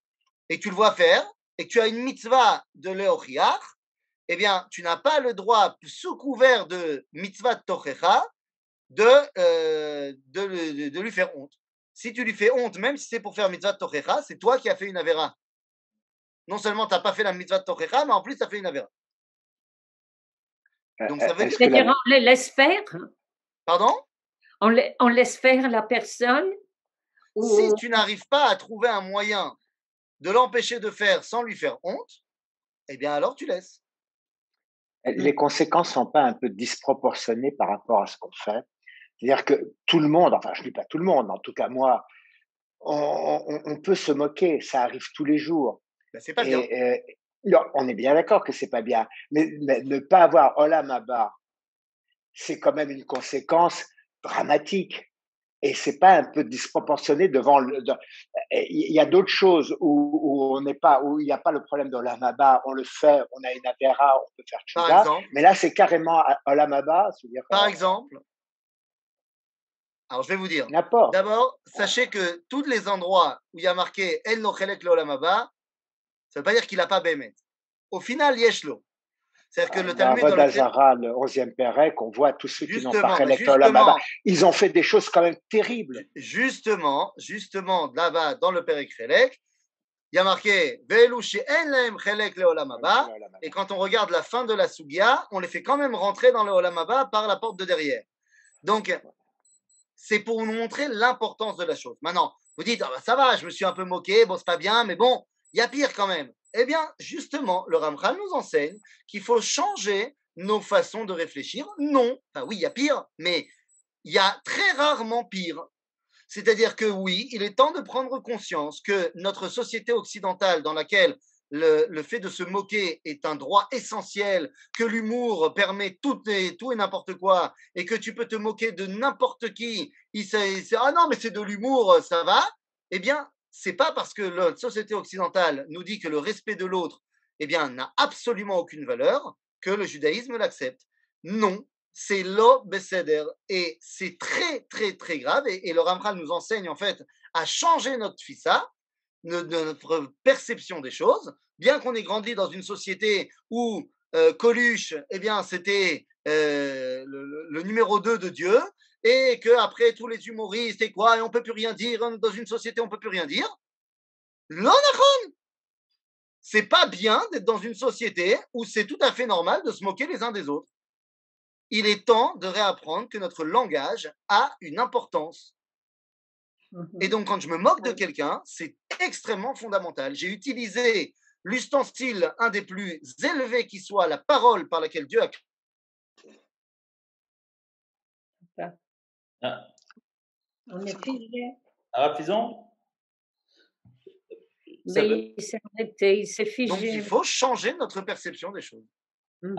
et que tu le vois faire, et que tu as une mitzvah de Leochiach, eh bien, tu n'as pas le droit, sous couvert de mitzvah de Tochecha, de lui faire honte. Si tu lui fais honte, même si c'est pour faire mitzvah de Tochecha, c'est toi qui as fait une avéra. Non seulement tu n'as pas fait la mitzvah de Tochecha, mais en plus tu as fait une avéra. Donc ça veut dire que C'est-à-dire, on les laisse faire, Pardon? on laisse faire la personne. Si tu n'arrives pas à trouver un moyen de l'empêcher de faire sans lui faire honte, eh bien alors tu laisses. Les conséquences ne sont pas un peu disproportionnées par rapport à ce qu'on fait. C'est-à-dire que tout le monde, enfin je ne dis pas tout le monde, en tout cas moi, on peut se moquer, ça arrive tous les jours. Ben, c'est pas bien. Non, on est bien d'accord que c'est pas bien, mais ne pas avoir Olam Haba, c'est quand même une conséquence dramatique. Et c'est pas un peu disproportionné devant il y a d'autres choses où on n'est pas, où il n'y a pas le problème d'Olam Haba, on le fait, on a une avéra, on peut faire Par tchouva, exemple, mais là c'est carrément Olam Haba, c'est-à-dire par exemple, alors je vais vous dire. n'importe. D'abord, sachez que tous les endroits où il y a marqué El no chelek leolam haba, ça ne veut pas dire qu'il n'a pas bémet. Au final, yeshlo. C'est-à-dire que le Talmud Dans dans Azara, le 11e Pérec, on voit tous ceux qui n'ont pas justement, chelek Olam Haba. Ils ont fait des choses quand même terribles. justement, là-bas, dans le Perek Chelek, il y a marqué Ve'elu she'en lahem chelek leolam haba. Et quand on regarde la fin de la Sugia, on les fait quand même rentrer dans le Olam Haba par la porte de derrière. Donc, c'est pour nous montrer l'importance de la chose. Maintenant, vous dites, ah bah ça va, je me suis un peu moqué, bon, c'est pas bien, mais bon, il y a pire quand même. Eh bien, justement, le Ramchal nous enseigne qu'il faut changer nos façons de réfléchir. Non, enfin oui, il y a pire, mais il y a très rarement pire. C'est-à-dire que oui, il est temps de prendre conscience que notre société occidentale dans laquelle le fait de se moquer est un droit essentiel, que l'humour permet tout et n'importe quoi, et que tu peux te moquer de n'importe qui, ah non, mais c'est de l'humour, ça va, eh bien, c'est pas parce que la société occidentale nous dit que le respect de l'autre, eh bien, n'a absolument aucune valeur, que le judaïsme l'accepte. Non, c'est lo beseder, et c'est très, très, très grave, et le Ramchal nous enseigne en fait à changer notre fissa, notre perception des choses, bien qu'on ait grandi dans une société où Coluche, eh bien, c'était le numéro 2 de Dieu, et qu'après tous les humoristes et quoi, et on ne peut plus rien dire, dans une société on ne peut plus rien dire. Non, c'est pas bien d'être dans une société où c'est tout à fait normal de se moquer les uns des autres. Il est temps de réapprendre que notre langage a une importance. Et donc, quand je me moque de quelqu'un, c'est extrêmement fondamental. J'ai utilisé l'ustensile, un des plus élevés qui soit, la parole par laquelle Dieu a créé. Ah. On est figé. Arabe Fison? Mais il s'est arrêté, il s'est figé. Donc, il faut changer notre perception des choses.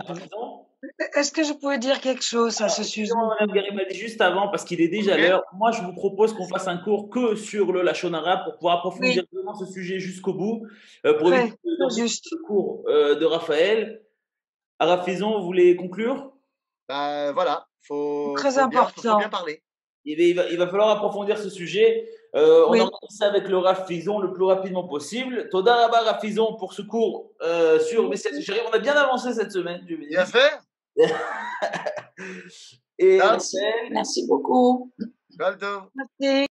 Arabe Fison? Est-ce que je pouvais dire quelque chose à ce sujet? Madame Garibaldi, juste avant, parce qu'il est déjà l'heure, moi je vous propose qu'on fasse un cours que sur le Lachon arabe pour pouvoir approfondir vraiment ce sujet jusqu'au bout, pour éviter le cours de Raphaël. Arabe Fison, vous voulez conclure? Voilà, très important. Faut bien parler. Il va falloir approfondir ce sujet. On organise ça avec le Rav Fison le plus rapidement possible. Toda Rabba Rav Fison pour ce cours sur Messias Chéri. On a bien avancé cette semaine. Bien fait. Et merci beaucoup. Merci.